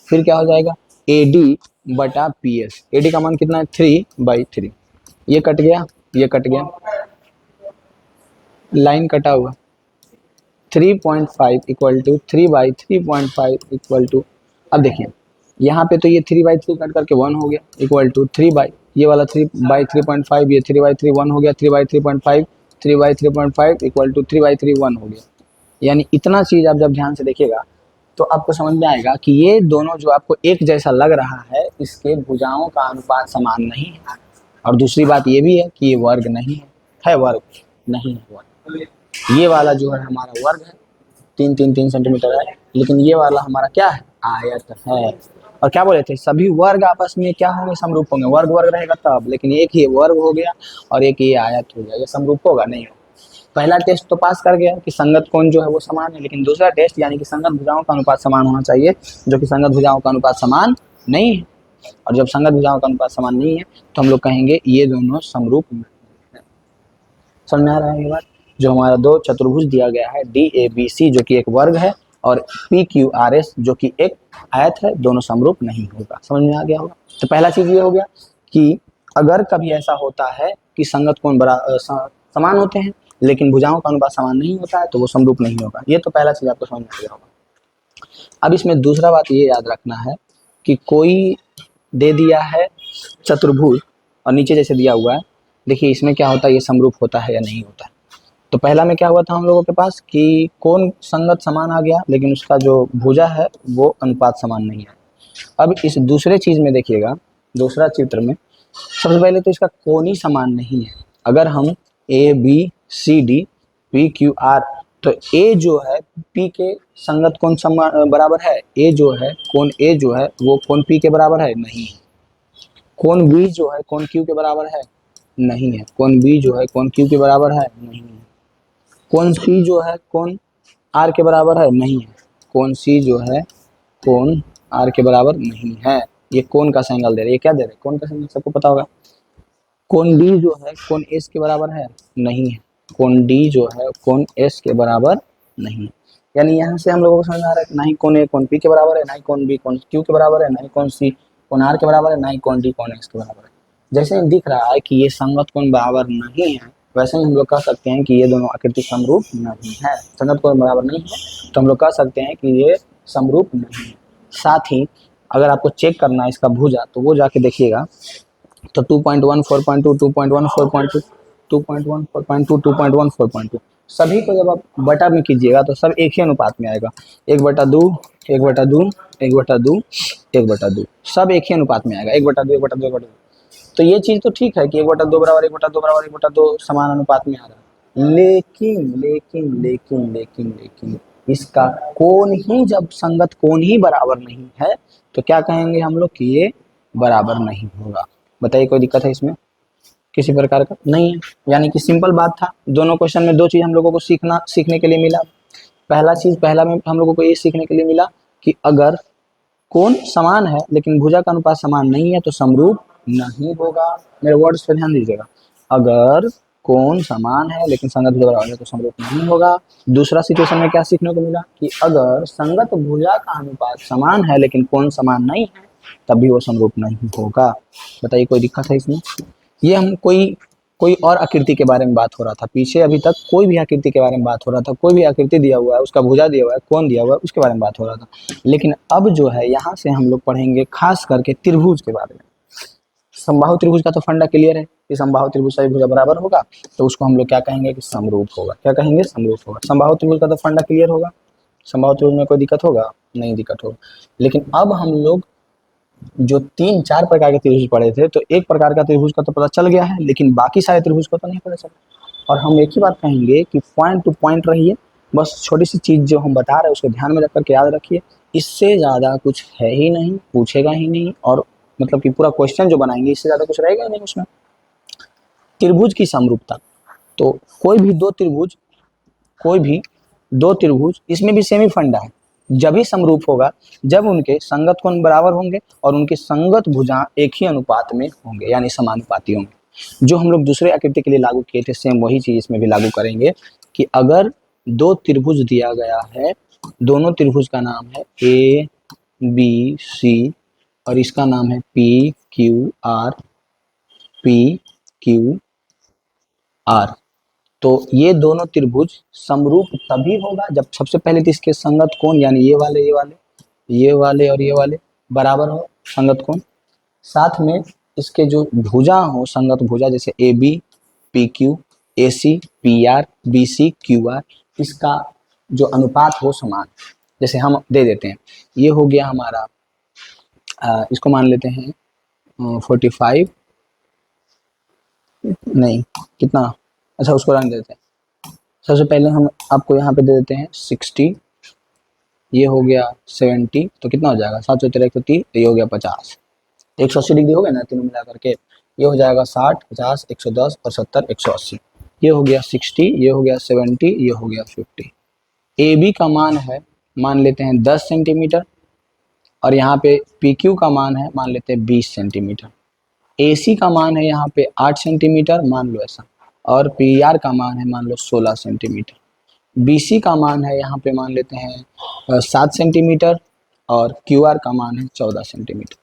फिर क्या हो जाएगा AD/PS, AD का मान कितना है 3/3, ये कट गया, ये कट गया, लाइन कटा हुआ, 3.5 इक्वल टू 3/3.5 इक्वल टू, अब देखिए यहाँ पे तो ये 3/3 कट करके 1 हो गया इक्वल टू 3/, ये वाला 3/3.5, ये 3/3 1 हो गया, 3/3.5 3/3.5 इक्वल टू 3/3 1 हो गया। यानी इतना चीज़ आप जब ध्यान से देखिएगा तो आपको समझ में आएगा कि ये दोनों जो आपको एक जैसा लग रहा है इसके भुजाओं का अनुपात समान नहीं है। और दूसरी बात ये भी है कि ये वर्ग नहीं है, वर्ग नहीं है वर्ग। ये वाला जो है हमारा वर्ग है, 3 सेंटीमीटर है, लेकिन ये वाला हमारा क्या है, आयत है। और क्या बोले थे, सभी वर्ग आपस में क्या होंगे, समरूप होंगे। वर्ग वर्ग रहेगा तब, लेकिन एक ही वर्ग हो गया और एक ये आयत हो गया, ये समरूप होगा नहीं होगा। पहला टेस्ट तो पास कर गया कि संगत कोण जो है वो समान है, लेकिन दूसरा टेस्ट यानी कि संगत भुजाओं का अनुपात समान होना चाहिए, जो कि संगत भुजाओं का अनुपात समान नहीं है। और जब संगत भुजाओं का अनुपात समान नहीं है तो हम लोग कहेंगे ये दोनों समरूप नहीं है। समझ में आ रहा है ये बात। जो हमारा दो चतुर्भुज दिया गया है DABC जो कि एक वर्ग है और PQRS जो कि एक आयत है, दोनों समरूप नहीं होगा। समझ में आ गया होगा। तो पहला चीज ये हो गया कि अगर कभी ऐसा होता है कि संगत कोण समान होते हैं लेकिन भुजाओं का अनुपात समान नहीं होता है तो वो समरूप नहीं होगा। ये तो पहला चीज आपको समझ में आ गया होगा। अब इसमें दूसरा बात ये याद रखना है कि कोई दे दिया है चतुर्भुज और नीचे जैसे दिया हुआ है, देखिए इसमें क्या होता है, ये समरूप होता है या नहीं होता है। तो पहला में क्या हुआ था हम लोगों के पास कि कोण संगत समान आ गया लेकिन उसका जो भुजा है वो अनुपात समान नहीं है। अब इस दूसरे चीज में देखिएगा, दूसरा चित्र में सबसे पहले तो इसका कोण ही समान नहीं है। अगर हम ABCD PQR तो ए जो है पी के संगत कोण बराबर है, ए जो है कोण ए जो है वो कोण पी के बराबर है, नहीं है। कोण बी जो है कोण क्यू के बराबर है, नहीं है। कोण बी जो है कोण क्यू के बराबर है, नहीं है। कोण सी जो है कोण आर के बराबर है, नहीं है। कोण सी जो है कोण आर के बराबर नहीं है। ये कोण का एंगल दे रहे हैं, ये क्या दे रहे हैं, कोण का एंगल सबको पता होगा। कोण डी जो है कोण एस के बराबर है, नहीं है। कोण डी जो है कोण एस के बराबर नहीं है। यानी यहाँ से हम लोगों को समझ आ रहा है कि ना ही कोण ए कोण पी के बराबर है, ना ही कोण बी कोण क्यू के बराबर है, ना ही कोण सी कोण आर के बराबर है, ना ही कोण डी कोण एक्स के बराबर है। जैसे ही दिख रहा है कि ये संगत कोण बराबर नहीं है, वैसे ही हम लोग कह सकते हैं कि ये दोनों आकृति समरूप नहीं है। संगत कोण बराबर नहीं है तो हम लोग कह सकते हैं कि ये समरूप नहीं है। साथ ही अगर आपको चेक करना है इसका भुजा, तो वो जाके देखिएगा। तो 2.1 4.2 2.1 4.2 2.1 4.2 2.1 4.2 सभी को जब आप बटा में कीजिएगा तो सब एक ही अनुपात में आएगा। 1/2 1/2 1/2 1/2 सब एक ही अनुपात में आएगा। 1/2 1/2 1/2। तो ये चीज़ तो ठीक है कि 1/2 बराबर 1/2 बराबर 1/2 समान अनुपात में आ रहा है, लेकिन लेकिन लेकिन लेकिन लेकिन इसका कोण ही जब संगत कोण ही बराबर नहीं है तो क्या कहेंगे हम लोग कि ये बराबर नहीं होगा। बताइए कोई दिक्कत है इसमें, किसी प्रकार का नहीं है। यानी कि सिंपल बात था, दोनों क्वेश्चन में दो चीज़ हम लोगों को सीखने के लिए मिला। पहला में हम लोगों को ये सीखने के लिए मिला कि अगर कोण समान है लेकिन भुजा का अनुपात समान नहीं है तो समरूप नहीं होगा। मेरे वर्ड्स पे ध्यान दीजिएगा। अगर कोण समान है लेकिन संगत भुजा बराबर है तो समरूप नहीं होगा। दूसरा सिचुएशन में क्या सीखने को मिला कि अगर संगत भुजा का अनुपात समान है लेकिन कोण समान नहीं है तब भी वो समरूप नहीं होगा। बताइए कोई दिक्कत है इसमें। ये हम कोई और आकृति के बारे में बात हो रहा था, पीछे अभी तक कोई भी आकृति के बारे में बात हो रहा था, कोई भी आकृति दिया हुआ है उसका भुजा दिया हुआ है कोण दिया हुआ है उसके बारे में बात हो रहा था। लेकिन अब जो है यहाँ से हम लोग पढ़ेंगे खास करके त्रिभुज के बारे में। समबाहु त्रिभुज का तो फंडा क्लियर है कि समबाहु त्रिभुज सभी भुजा बराबर होगा, तो उसको हम लोग क्या कहेंगे कि समरूप होगा। क्या कहेंगे, समरूप होगा। समबाहु त्रिभुज का तो फंडा क्लियर होगा, समबाहु त्रिभुज में कोई दिक्कत होगा नहीं, दिक्कत होगा। लेकिन अब हम लोग जो 3-4 प्रकार के त्रिभुज पढ़े थे, तो एक प्रकार का त्रिभुज का तो पता चल गया है, लेकिन बाकी सारे त्रिभुज को तो नहीं पता चला। और हम एक ही बात कहेंगे कि पॉइंट टू पॉइंट रहिए, बस छोटी सी चीज़ जो हम बता रहे हैं उसको ध्यान में रख करके याद रखिए। इससे ज़्यादा कुछ है ही नहीं, पूछेगा ही नहीं, और मतलब कि पूरा क्वेश्चन जो बनाएंगे इससे ज़्यादा कुछ रहेगा ही नहीं उसमें। त्रिभुज की समरूपता, तो कोई भी दो त्रिभुज इसमें भी सेमी फंडा है, जब ही समरूप होगा जब उनके संगत कोण बराबर होंगे और उनके संगत भुजा एक ही अनुपात में होंगे, यानी समानुपाती होंगे। जो हम लोग दूसरे आकृति के लिए लागू किए थे सेम वही चीज इसमें भी लागू करेंगे कि अगर दो त्रिभुज दिया गया है, दोनों त्रिभुज का नाम है ए बी सी और इसका नाम है पी क्यू आर, तो ये दोनों त्रिभुज समरूप तभी होगा जब सबसे पहले तो इसके संगत कोण यानी ये वाले और ये वाले बराबर हो संगत कोण। साथ में इसके जो भुजा हो संगत भुजा, जैसे A B P Q, A C P R, B C Q R, इसका जो अनुपात हो समान। जैसे हम दे देते हैं, ये हो गया हमारा इसको मान लेते हैं 45 नहीं कितना, अच्छा उसको रन देते हैं। सबसे पहले हम आपको यहाँ पे दे देते हैं 60, ये हो गया 70, तो कितना हो जाएगा 713 130, ये हो गया 50, 180 डिग्री हो गया ना तीनों मिला करके। ये हो जाएगा 60 50 110 और 70 180। ये हो गया 60, ये हो गया 70, ये हो गया 50। ए बी का मान है मान लेते हैं 10 सेंटीमीटर और यहाँ पे पी क्यू का मान है मान लेते हैं 20 सेंटीमीटर। ए सी का मान है यहाँ पे 8 सेंटीमीटर मान लो ऐसा, और पी आर का मान है मान लो 16 सेंटीमीटर। बी सी का मान है यहाँ पे मान लेते हैं 7 सेंटीमीटर और क्यू आर का मान है 14 सेंटीमीटर।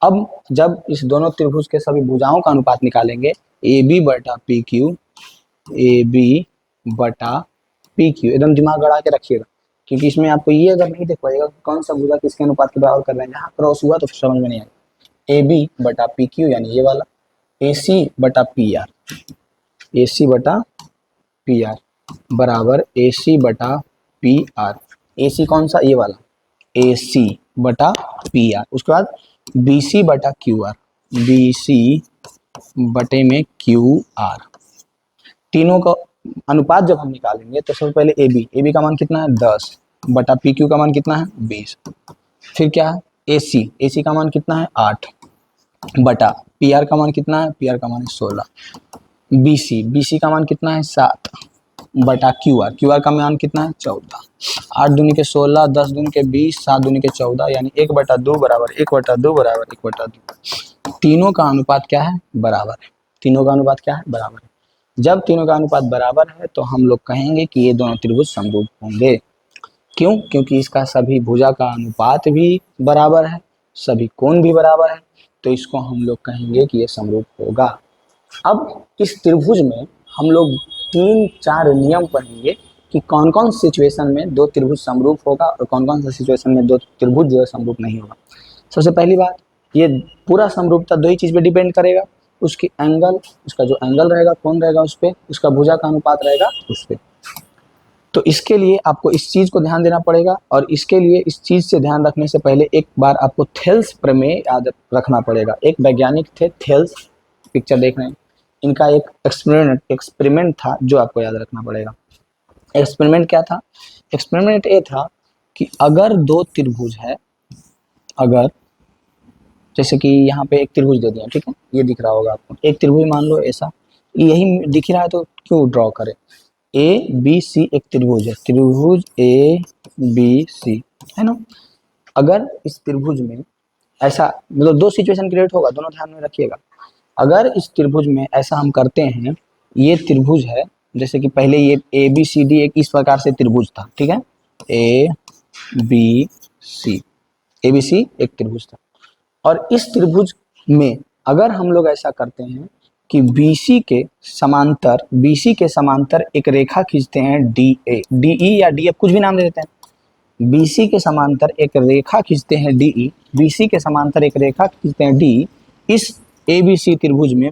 अब जब इस दोनों त्रिभुज के सभी भुजाओं का अनुपात निकालेंगे ए बी बटा पी क्यू, ए बी बटा पी क्यू, एकदम दिमाग गड़ा के रखिएगा, क्योंकि इसमें आपको ये अगर नहीं देख पाइएगा कौन सा भुजा किसके अनुपात के बराबर कर रहे हैं, जहाँ क्रॉस हुआ तो फिर समझ में नहीं आएगा। ए बी बटा पी क्यू यानी ये वाला, ए सी बटा पी आर, ए सी बटा पी आर बराबर ए सी बटा पी आर। ए सी कौन सा, ये वाला, ए सी बटा पी आर। उसके बाद बी सी बटा क्यू आर, बी सी बटे में क्यू आर। तीनों का अनुपात जब हम निकालेंगे तो सबसे पहले ए बी का मान कितना है 10 बटा पी क्यू का मान कितना है 20। फिर क्या है ए सी का मान कितना है 8 बटा पी आर का मान कितना है, पी आर का मान है 16। बी सी का मान कितना है 7 बटा क्यू आर का मान कितना है 14। 8 दूनी के 16, 10 दूनी के 20, 7 दूनी के 14, यानी 1/2 बराबर 1/2 बराबर 1/2। तीनों का अनुपात क्या है, बराबर है। तीनों का अनुपात क्या है, बराबर है। जब तीनों का अनुपात बराबर है तो हम लोग कहेंगे कि ये दोनों त्रिभुज समरूप होंगे। क्यों? क्योंकि इसका सभी भुजा का अनुपात भी बराबर है, सभी कोण भी बराबर है, तो इसको हम लोग कहेंगे कि ये समरूप होगा। अब इस त्रिभुज में हम लोग 3-4 नियम पढ़ेंगे कि कौन कौन सिचुएशन में दो त्रिभुज समरूप होगा और कौन कौन सा सिचुएशन में दो त्रिभुज जो है समरूप नहीं होगा। सबसे पहली बात, ये पूरा समरूपता दो ही चीज़ पे डिपेंड करेगा, उसकी एंगल, उसका जो एंगल रहेगा, कोण रहेगा उस पर, उसका भुजा का अनुपात रहेगा उस पर। तो इसके लिए आपको इस चीज़ को ध्यान देना पड़ेगा, और इसके लिए इस चीज़ से ध्यान रखने से पहले एक बार आपको थेल्स प्रमेय याद रखना पड़ेगा। एक वैज्ञानिक थे थेल्स, पिक्चर देख रहे हैं, इनका एक एक्सपेरिमेंट था जो आपको याद रखना पड़ेगा। एक्सपेरिमेंट क्या था? एक्सपेरिमेंट ये था कि अगर दो त्रिभुज है, अगर जैसे कि यहाँ पे एक त्रिभुज दे दिया, ठीक है, ये दिख रहा होगा आपको, एक त्रिभुज मान लो ऐसा, यही दिख रहा है तो क्यों ड्रॉ करें। ए बी सी एक त्रिभुज है, त्रिभुज ए बी सी है ना। अगर इस त्रिभुज में ऐसा, मतलब दो सिचुएशन क्रिएट होगा, दोनों ध्यान में रखिएगा। अगर इस त्रिभुज में ऐसा हम करते हैं, ये त्रिभुज है, जैसे कि पहले ये ए बी सी डी एक इस प्रकार से त्रिभुज था, ठीक है, ए बी सी एक त्रिभुज था, और इस त्रिभुज में अगर हम लोग ऐसा करते हैं कि BC के समांतर एक रेखा खींचते हैं DA, DE या DF कुछ भी नाम दे देते हैं। BC के समांतर एक रेखा खींचते हैं DE, BC के समांतर एक रेखा खींचते हैं DE। इस ABC त्रिभुज में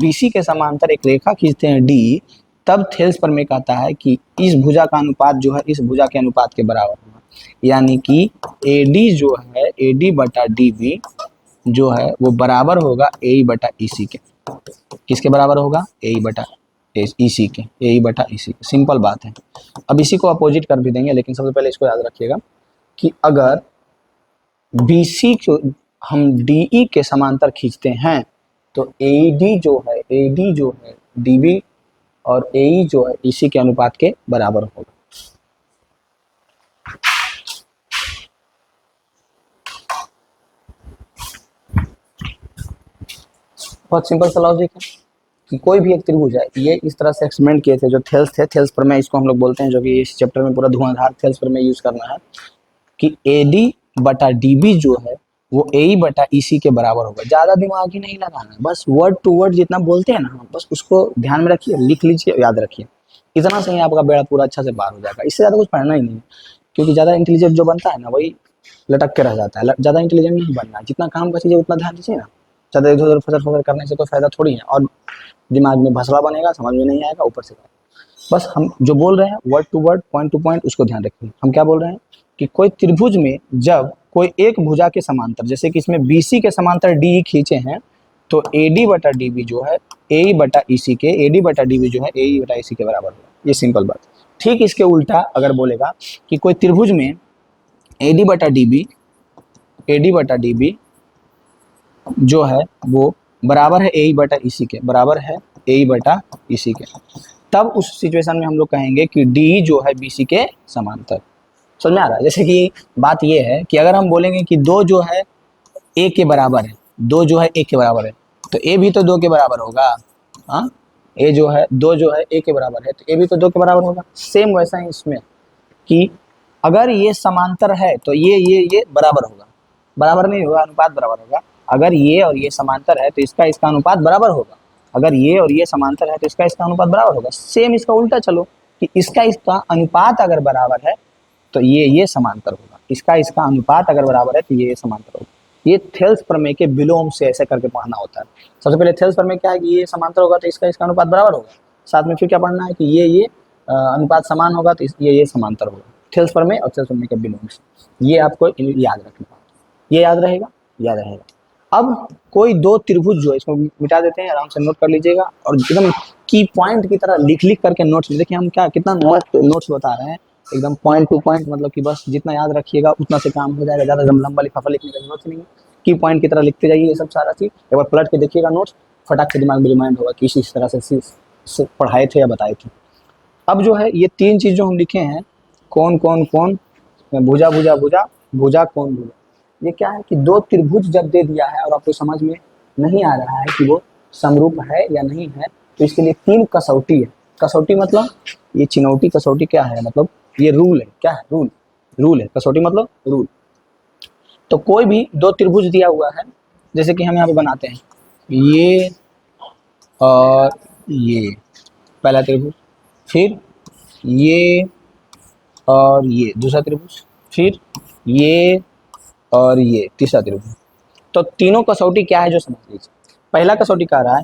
BC के समांतर एक रेखा खींचते हैं DE, तब थेल्स प्रमेय कहता है कि इस भुजा का अनुपात जो है इस भुजा के अनुपात के बराबर होगा। यानी कि AD जो है, AD बटा DB जो है वो बराबर होगा AE बटा EC के। किसके बराबर होगा? AE बटा EC के, AE बटा EC के। सिंपल बात है। अब इसी को अपोजिट कर भी देंगे, लेकिन सबसे पहले इसको याद रखिएगा कि अगर BC को हम DE के समांतर खींचते हैं तो AD जो है DB और AE जो है EC के अनुपात के बराबर होगा। बहुत सिंपल सा लॉजिक है कि कोई भी एक त्रिभुज है, ये इस तरह से एक्सपेरिमेंट किए थे जो थेल्स थे, थेल्स प्रमेय इसको हम लोग बोलते हैं, जो कि इस चैप्टर में पूरा धुआंधार थेल्स प्रमेय यूज करना है कि AD बटा DB जो है वो AE बटा EC के बराबर होगा। ज़्यादा दिमाग ही नहीं लगाना है, बस वर्ड टू वर्ड जितना बोलते हैं ना, बस उसको ध्यान में रखिए, लिख लीजिए, याद रखिए। इतना से ही आपका बेड़ा पूरा अच्छा से पार हो जाएगा। इससे ज़्यादा कुछ पढ़ना ही नहीं, क्योंकि ज़्यादा इंटेलिजेंट जो बनता है ना वही लटक के रह जाता है। ज़्यादा इंटेलिजेंट नहीं बनना है, जितना काम का चीज़ उतना ध्यान दीजिए ना। ज़्यादा इधर उधर फसर करने से कोई फायदा थोड़ी है, और दिमाग में भसड़ा बनेगा, समझ में नहीं आएगा, ऊपर से बस हम जो बोल रहे हैं word to word, point to point, उसको ध्यान रखिए। हम क्या बोल रहे हैं कि कोई त्रिभुज में जब कोई एक भुजा के समांतर, जैसे कि इसमें BC के समांतर DE खींचे हैं, तो AD बटा DB जो है AE बटा EC के, AD बटा DB जो है AE बटा EC के बराबर होगा। ये सिंपल बात। ठीक इसके उल्टा अगर बोलेगा कि कोई त्रिभुज में AD बटा DB जो है वो बराबर है AE बटा EC के, बराबर है AE बटा EC के, तब उस सिचुएशन में हम लोग कहेंगे कि DE जो है BC के समांतर। समझ में आ रहा है? जैसे कि बात ये है कि अगर हम बोलेंगे कि दो जो है A के बराबर है, दो जो है A के बराबर है, तो A भी तो 2 के बराबर होगा। हाँ, A जो है 2 जो है A के बराबर है, तो A भी तो 2 के बराबर होगा। सेम वैसा ही इसमें कि अगर ये समांतर है तो ये बराबर होगा, बराबर नहीं होगा, अनुपात बराबर होगा। अगर ये और ये समांतर है तो इसका अनुपात बराबर होगा। अगर ये और ये समांतर है तो इसका अनुपात बराबर होगा। सेम इसका उल्टा चलो कि इसका अनुपात अगर बराबर है तो ये समांतर होगा, इसका अनुपात अगर बराबर है तो ये समांतर होगा। ये थेल्स प्रमेय के विलोम से ऐसे करके पढ़ना होता है। सबसे पहले थेल्स प्रमेय क्या है कि ये समांतर होगा तो इसका अनुपात बराबर होगा। साथ में फिर क्या पढ़ना है कि ये अनुपात समान होगा तो ये समांतर होगा। थेल्स प्रमेय और थेल्स प्रमेय के विलोम से, ये आपको याद रखना है। ये याद रहेगा, याद रहेगा। अब कोई दो त्रिभुज जो है, इसको मिटा देते हैं, आराम से नोट कर लीजिएगा और एकदम की पॉइंट की तरह लिख लिख करके नोट्स, देखिए हम क्या कितना नोट्स बता रहे हैं, एकदम पॉइंट टू पॉइंट, मतलब कि बस जितना याद रखिएगा उतना से काम हो जाएगा, ज़्यादा लंबा लिफाफा लिखने की जरूरत नहीं है, की पॉइंट की तरह लिखते जाइए ये सब सारा चीज़। एक बार पलट के देखिएगा नोट्स, फटाक से दिमाग में रिमाइंड होगा कि इस तरह से पढ़ाए थे या बताए थे। अब जो है ये तीन चीज़ जो हम लिखे हैं, कौन कौन कौन, भुजा भुजा भुजा, भुजा कौन भुजा, ये क्या है कि दो त्रिभुज जब दे दिया है और आपको समझ में नहीं आ रहा है कि वो समरूप है या नहीं है, तो इसके लिए तीन कसौटी है। कसौटी मतलब ये चिनौटी, कसौटी क्या है, मतलब ये रूल है, क्या है, रूल, रूल है, कसौटी मतलब रूल। तो कोई भी दो त्रिभुज दिया हुआ है, जैसे कि हम यहाँ पे बनाते हैं, ये और ये पहला त्रिभुज, फिर ये और ये दूसरा त्रिभुज, फिर ये और ये तीसरा त्रिभुज। तो तीनों कसौटी क्या है जो समझ लीजिए। पहला कसौटी कह रहा है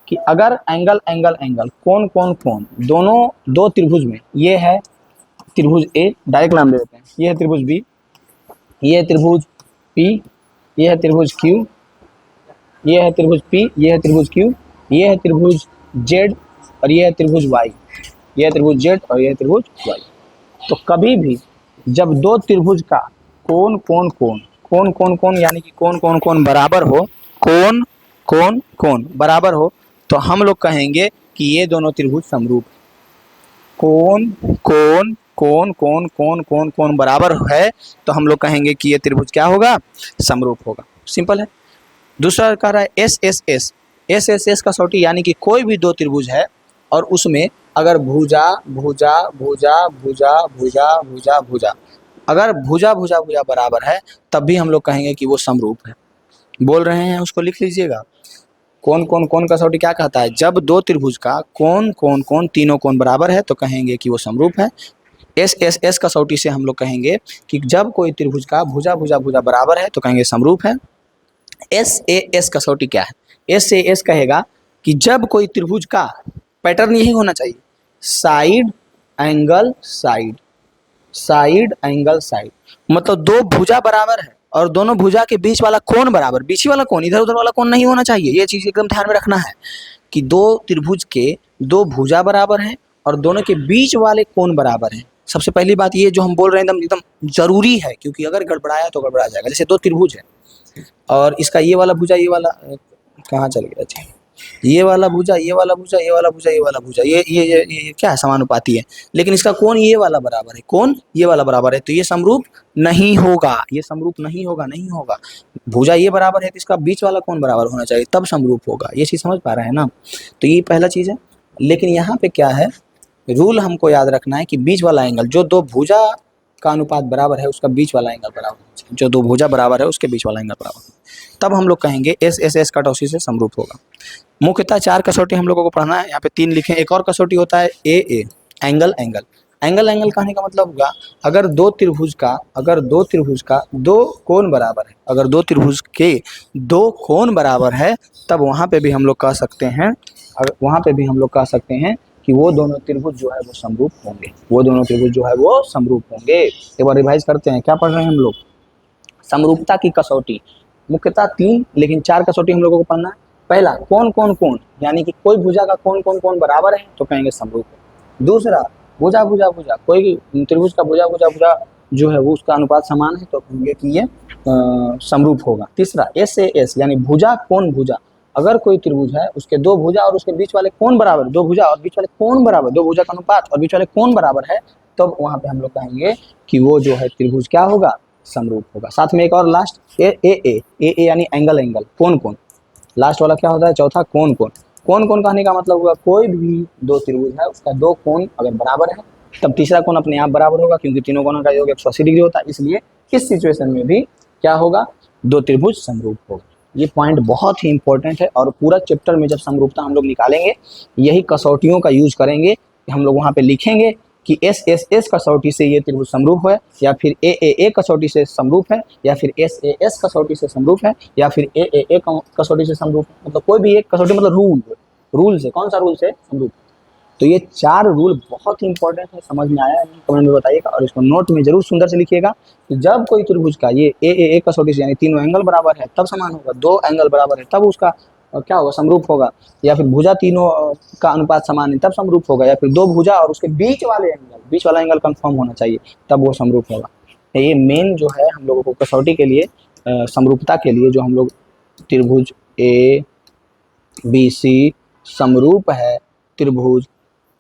कि अगर एंगल एंगल एंगल कोण कोण कोण दोनों दो त्रिभुज में, ये है त्रिभुज ए, डायरेक्ट नाम दे देते हैं, ये है त्रिभुज बी, ये है त्रिभुज पी, ये है त्रिभुज क्यू, ये है त्रिभुज पी, ये है त्रिभुज क्यू, ये है त्रिभुज जेड और ये है त्रिभुज वाई, ये है त्रिभुज जेड और ये है त्रिभुज वाई। तो कभी भी जब दो त्रिभुज का कोण कोण कोण, कोण कोण कोण यानी कि कोण कोण कोण बराबर हो, कोण कोण कोण बराबर हो, तो हम लोग कहेंगे कि ये दोनों त्रिभुज समरूप। कोण कोण कोण कोण कोण कोण कोण बराबर है तो हम लोग कहेंगे कि ये त्रिभुज क्या होगा, समरूप होगा। सिंपल है। दूसरा कह रहा है S S S, S S S कसौटी यानी कि कोई भी दो त्रिभुज है और उसमें अगर भुजा भुजा भुजा भुजा भुजा भुजा भुजा, अगर भुजा भुजा भुजा बराबर है तब भी हम लोग कहेंगे कि वो समरूप है। बोल रहे हैं उसको लिख लीजिएगा। कौन कौन कौन कसौटी क्या कहता है, जब दो त्रिभुज का कौन कौन कौन तीनों कोण बराबर है तो कहेंगे कि वो समरूप है। एस एस एस कसौटी से हम लोग कहेंगे कि जब कोई त्रिभुज का भुजा भुजा भुजा बराबर है तो कहेंगे समरूप है। एस ए एस कसौटी क्या है, एस ए एस कहेगा कि जब कोई त्रिभुज का पैटर्न यही होना चाहिए, side angle side, side angle side, मतलब दो भुजा बराबर है और दोनों भुजा के बीच वाला कोण बराबर, बीच वाला कोण, इधर उधर वाला कोण नहीं होना चाहिए। ये चीज एकदम ध्यान में रखना है कि दो त्रिभुज के दो भुजा बराबर हैं और दोनों के बीच वाले कोण बराबर हैं। सबसे पहली बात ये जो हम बोल रहे हैं एकदम एकदम जरूरी है, क्योंकि अगर गड़बड़ाया तो गड़बड़ा जाएगा। जैसे दो त्रिभुज है और इसका ये वाला भुजा, ये वाला कहाँ चल गया, अच्छा ये वाला भुजा, ये वाला भुजा, ये वाला भुजा, ये वाला भुजा, ये क्या है, समानुपाती है, लेकिन इसका कोण ये वाला बराबर है, कोण ये वाला बराबर है, तो ये समरूप नहीं होगा, ये समरूप नहीं होगा, नहीं होगा। भुजा ये बराबर है तो इसका बीच वाला कोण बराबर होना चाहिए तब समरूप होगा। ये चीज समझ पा रहे हैं ना। तो ये पहला चीज है। लेकिन यहाँ पे क्या है, रूल हमको याद रखना है कि बीच वाला एंगल, जो दो भुजा का अनुपात बराबर है उसका बीच वाला एंगल बराबर होना चाहिए, जो दो भुजा बराबर है उसके बीच वाला एंगल बराबर, तब हम लोग कहेंगे एस एस एस कसौटी से समरूप होगा। मुख्यतः चार कसौटी हम लोगों को पढ़ना है, यहाँ पे तीन लिखे। एक और कसौटी होता है ए ए, एंगल एंगल। एंगल एंगल कहने का मतलब होगा अगर दो त्रिभुज का दो कोण बराबर है, अगर दो त्रिभुज के दो कोण बराबर है तब वहाँ पे भी हम लोग कह सकते हैं, वहाँ पे भी हम लोग कह सकते हैं कि वो दोनों त्रिभुज जो है वो समरूप होंगे, वो दोनों त्रिभुज जो है वो समरूप होंगे। एक बार रिवाइज करते हैं, क्या पढ़ रहे हैं हम लोग, समरूपता की कसौटी मुख्यतः तीन, लेकिन चार कसौटी हम लोगों को पढ़ना है। पहला कौन कौन कौन, यानी कि कोई भुजा का कौन कौन कौन बराबर है तो कहेंगे समरूप है। दूसरा भुजा भुजा भुजा, कोई त्रिभुज का भुजा भुजा भुजा जो है वो उसका अनुपात समान है तो कहेंगे कि ये समरूप होगा। तीसरा एस ए एस, यानी भुजा कौन भुजा, अगर कोई त्रिभुज है उसके दो भुजा और उसके बीच वाले कोण बराबर, दो भुजा और बीच वाले कोण बराबर, दो भुजा का अनुपात और बीच वाले कोण बराबर है, तो वहां पे हम लोग कहेंगे कि वो जो है त्रिभुज क्या होगा, समरूप होगा। साथ में एक और लास्ट ए ए ए यानी एंगल एंगल, कोण कोण, लास्ट वाला क्या होता है, चौथा कोण कोण। कोण कोण कहने का मतलब होगा कोई भी दो त्रिभुज है उसका दो कोण अगर बराबर है तब तीसरा कोण अपने आप बराबर होगा, क्योंकि तीनों कोणों का योग 180 डिग्री होता है, इसलिए इस सिचुएशन में भी क्या होगा, दो त्रिभुज समरूप होगा। ये पॉइंट बहुत ही इंपॉर्टेंट है और पूरा चैप्टर में जब समरूपता हम लोग निकालेंगे यही कसौटियों का यूज करेंगे। हम लोग वहाँ पे लिखेंगे कि एस एस एस कसौटी से ये त्रिभुज समरूप है, या फिर ए ए कसौटी से समरूप है, या फिर एस ए एस कसौटी से समरूप है, या फिर ए ए कसौटी से समरूप है, मतलब कोई भी एक कसौटी, मतलब रूल से, कौन सा रूल से समरूप। तो ये 4 रूल बहुत ही इंपॉर्टेंट है, समझ में आया नहीं कमेंट में बताइएगा, और इसको नोट में जरूर सुंदर से लिखिएगा कि जब कोई त्रिभुज का ये ए कसौटी से यानी तीनों एंगल बराबर है तब समान होगा, 2 एंगल बराबर है तब उसका क्या होगा, समरूप होगा, या फिर भुजा तीनों का अनुपात समान है तब समरूप होगा, या फिर 2 भुजा और उसके बीच वाला एंगल कंफर्म होना चाहिए तब वो समरूप होगा। ये मेन जो है हम लोगों को कसौटी के लिए समरूपता के लिए जो हम लोग त्रिभुज ए बी सी समरूप है त्रिभुज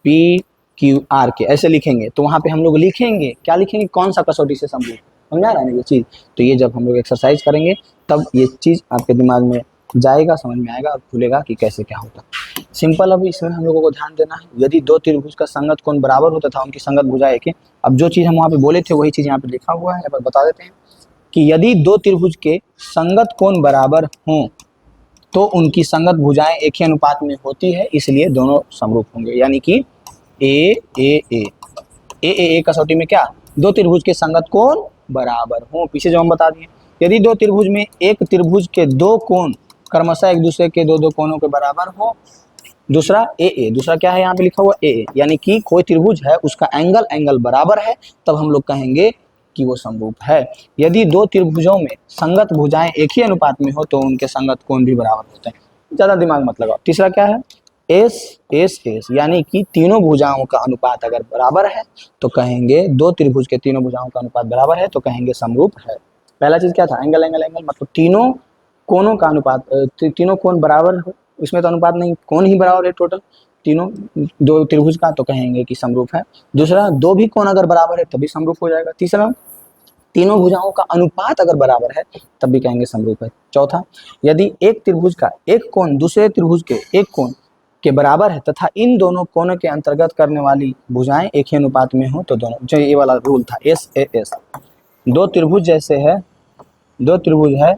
पी क्यू आर के, ऐसे लिखेंगे तो वहाँ पे हम लोग लिखेंगे क्या लिखेंगे, कौन सा कसौटी से समरूप, समझा रहा है ना ये चीज़। तो ये जब हम लोग एक्सरसाइज करेंगे तब ये चीज़ आपके दिमाग में जाएगा, समझ में आएगा और खुलेगा कि कैसे क्या होता है। सिंपल, अब इसमें हम लोगों को ध्यान देना है, यदि 2 त्रिभुज का संगत कोण बराबर होता था उनकी संगत भुजाएं के, अब जो चीज़ हम वहाँ पे बोले थे वही चीज़ यहाँ पे लिखा हुआ है, यहाँ पर बता देते हैं कि यदि 2 त्रिभुज के संगत कोण बराबर हों तो उनकी संगत भुजाएं एक ही अनुपात में होती है, इसलिए दोनों समरूप होंगे। यानी कि ए कसौटी में क्या, 2 त्रिभुज के संगत कोण बराबर हों, पीछे जो हम बता दिए, यदि 2 त्रिभुज में एक त्रिभुज के 2 कोण क्रमशः एक दूसरे के 2 कोणों के बराबर हो, दूसरा दूसरा क्या है यहाँ पे लिखा हुआ यानी कि कोई त्रिभुज है उसका एंगल बराबर है तब हम लोग कहेंगे कि वो समरूप है। यदि 2 त्रिभुजों में संगत भुजाएं एक ही अनुपात में हो तो उनके संगत कोण भी बराबर होते हैं, ज्यादा दिमाग मत लगाओ। तीसरा क्या है, एस यानी कि तीनों भुजाओं का अनुपात अगर बराबर है तो कहेंगे, 2 त्रिभुज के तीनों भुजाओं का अनुपात बराबर है तो कहेंगे समरूप है। पहला चीज क्या था, एंगल मतलब तीनों कोणों का अनुपात, तीनों कोण बराबर हो, इसमें तो अनुपात नहीं, कोण ही बराबर है टोटल तीनों 2 त्रिभुज का, तो कहेंगे कि समरूप है। दूसरा, 2 भी कोण अगर बराबर है तभी समरूप हो जाएगा। तीसरा, तीनों भुजाओं का अनुपात अगर बराबर है तब भी कहेंगे समरूप है। चौथा, यदि एक त्रिभुज का एक कोण दूसरे त्रिभुज के एक कोण के बराबर है तथा इन दोनों कोणों के अंतर्गत करने वाली भुजाएं एक ही अनुपात में हो तो दोनों, जो ये वाला रूल था एस, 2 त्रिभुज जैसे है, 2 त्रिभुज है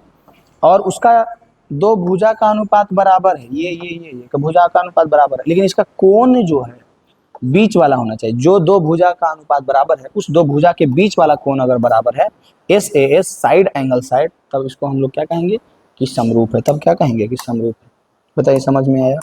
और उसका 2 भुजा का अनुपात बराबर है, ये भुजा का अनुपात बराबर है, लेकिन इसका कोण जो है बीच वाला होना चाहिए, जो 2 भुजा का अनुपात बराबर है उस 2 भुजा के बीच वाला कोण अगर बराबर है, एस साइड एंगल साइड, तब इसको हम लोग क्या कहेंगे कि समरूप है, तब क्या कहेंगे कि समरूप है। बताइए समझ में आया,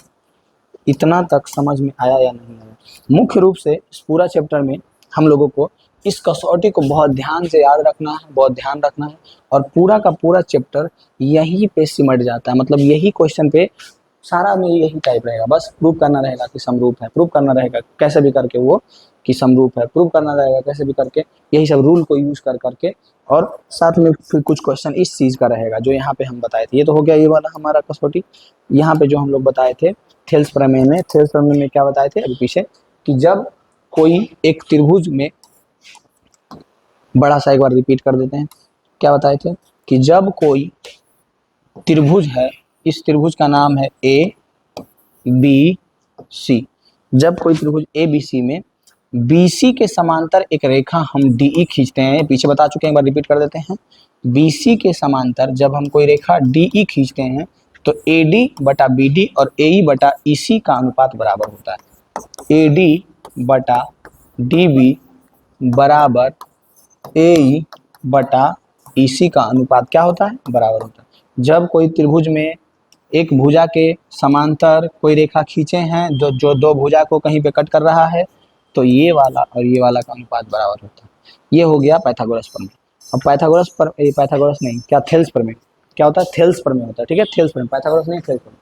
इतना तक समझ में आया या नहीं आया। मुख्य रूप से इस पूरा चैप्टर में हम लोगों को इस कसौटी को बहुत ध्यान से याद रखना है, बहुत ध्यान रखना है, और पूरा का पूरा चैप्टर यहीं पे सिमट जाता है, मतलब यही क्वेश्चन पे सारा में यही टाइप रहेगा, बस प्रूव करना रहेगा कि समरूप है, प्रूव करना रहेगा कैसे भी करके वो कि समरूप है, प्रूव करना रहेगा कैसे भी करके, यही सब रूल को यूज कर करके, और साथ में फिर कुछ क्वेश्चन इस चीज़ का रहेगा जो यहाँ पे हम बताए थे। ये तो हो गया ये वाला हमारा कसौटी। यहाँ पे जो हम लोग बताए थे थेल्स प्रमेय में क्या बताए थे अभी पीछे, कि जब कोई एक त्रिभुज में, बड़ा सा एक बार रिपीट कर देते हैं, क्या बताए थे कि जब कोई त्रिभुज है, इस त्रिभुज का नाम है ए बी सी, जब कोई त्रिभुज ए बी सी में BC के समांतर एक रेखा हम DE खींचते हैं, पीछे बता चुके हैं, एक बार रिपीट कर देते हैं, BC के समांतर जब हम कोई रेखा DE खींचते हैं तो AD बटा BD और AE बटा EC का अनुपात बराबर होता है। AD बटा DB बराबर AE बटा EC का अनुपात क्या होता है, बराबर होता है। जब कोई त्रिभुज में एक भुजा के समांतर कोई रेखा खींचे हैं जो 2 भुजा को कहीं पे कट कर रहा है तो ये वाला और ये वाला का अनुपात बराबर होता है। ये हो गया पाइथागोरस प्रमेय। अब पाइथागोरस नहीं, क्या थेल्स प्रमेय, क्या होता है, थेल्स प्रमेय होता है, ठीक है, थेल्स प्रमेय, पाइथागोरस नहीं, थेल्स प्रमेय।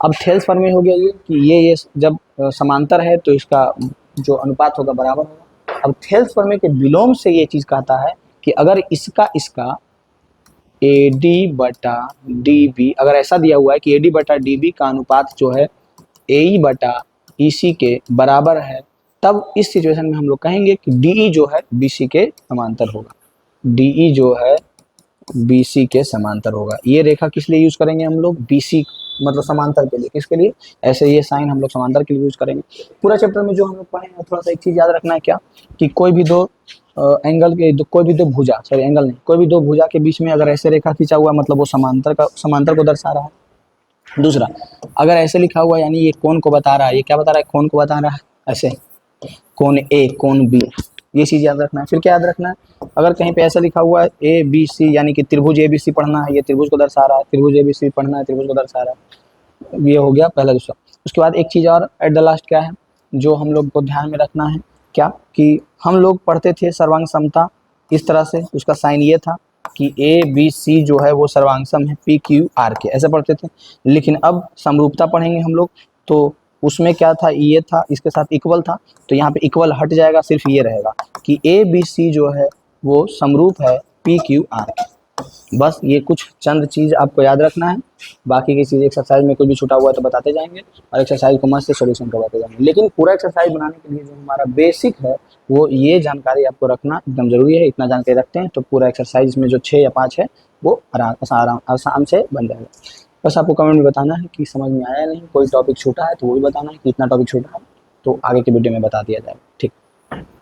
अब थेल्स प्रमेय हो गया ये कि ये जब समांतर है तो इसका जो अनुपात होगा बराबर होगा। अब थेल्स प्रमेय के विलोम से ये चीज कहता है कि अगर इसका AD बटा DB अगर ऐसा दिया हुआ है कि AD बटा DB का अनुपात जो है AE बटा EC के बराबर है, तब इस सिचुएशन में हम लोग कहेंगे कि DE जो है BC के समांतर होगा, DE जो है BC के समांतर होगा। ये रेखा किस लिए यूज करेंगे हम लोग, BC मतलब समांतर के लिए, किसके लिए, ऐसे ये साइन हम लोग समांतर के लिए यूज करेंगे। पूरा चैप्टर में जो हम लोग पढ़े हैं थोड़ा सा एक चीज याद रखना है, क्या कि कोई भी दो एंगल के कोई भी दो भुजा, सॉरी एंगल नहीं, कोई भी 2 भुजा के बीच में अगर ऐसे रेखा खींचा हुआ मतलब वो समांतर को दर्शा रहा है। दूसरा, अगर ऐसे लिखा हुआ यानी ये कोण को बता रहा है, ये क्या बता रहा है, कोण को बता रहा है, ऐसे कोण A कोण B, ये चीज याद रखना है। फिर क्या याद रखना है, अगर कहीं पे ऐसा लिखा हुआ है ABC यानी कि त्रिभुज ABC पढ़ना है, ये त्रिभुज को दर्शा रहा है, त्रिभुज ABC पढ़ना है, त्रिभुज को दर्शा रहा है, ये हो गया पहला। दूसरा, उसके बाद एक चीज और एट द लास्ट क्या है जो हम लोग को ध्यान में रखना है क्या कि हम लोग पढ़ते थे सर्वांग समता इस तरह से, उसका साइन ये था कि ए बी सी जो है वो सर्वांग सम है पी क्यू आर के, ऐसे पढ़ते थे। लेकिन अब समरूपता पढ़ेंगे हम लोग, तो उसमें क्या था, ये था इसके साथ इक्वल था, तो यहाँ पे इक्वल हट जाएगा, सिर्फ ये रहेगा कि ए बी सी जो है वो समरूप है पी क्यू आर के। बस ये कुछ चंद चीज़ आपको याद रखना है, बाकी की चीज़ एक्सरसाइज में कुछ भी छूटा हुआ है तो बताते जाएंगे और एक्सरसाइज को मस्त से सोल्यूशन करवाते जाएंगे। लेकिन पूरा एक्सरसाइज बनाने के लिए जो हमारा बेसिक है वो ये जानकारी आपको रखना एकदम जरूरी है। इतना जानकारी रखते हैं तो पूरा एक्सरसाइज में जो 6 या 5 है वो आराम से बन जाएगा। बस आपको कमेंट में बताना है कि समझ में आया नहीं, कोई टॉपिक छूटा है तो वो भी बताना है कि इतना टॉपिक छूटा है, तो आगे की वीडियो में बता दिया जाएगा। ठीक।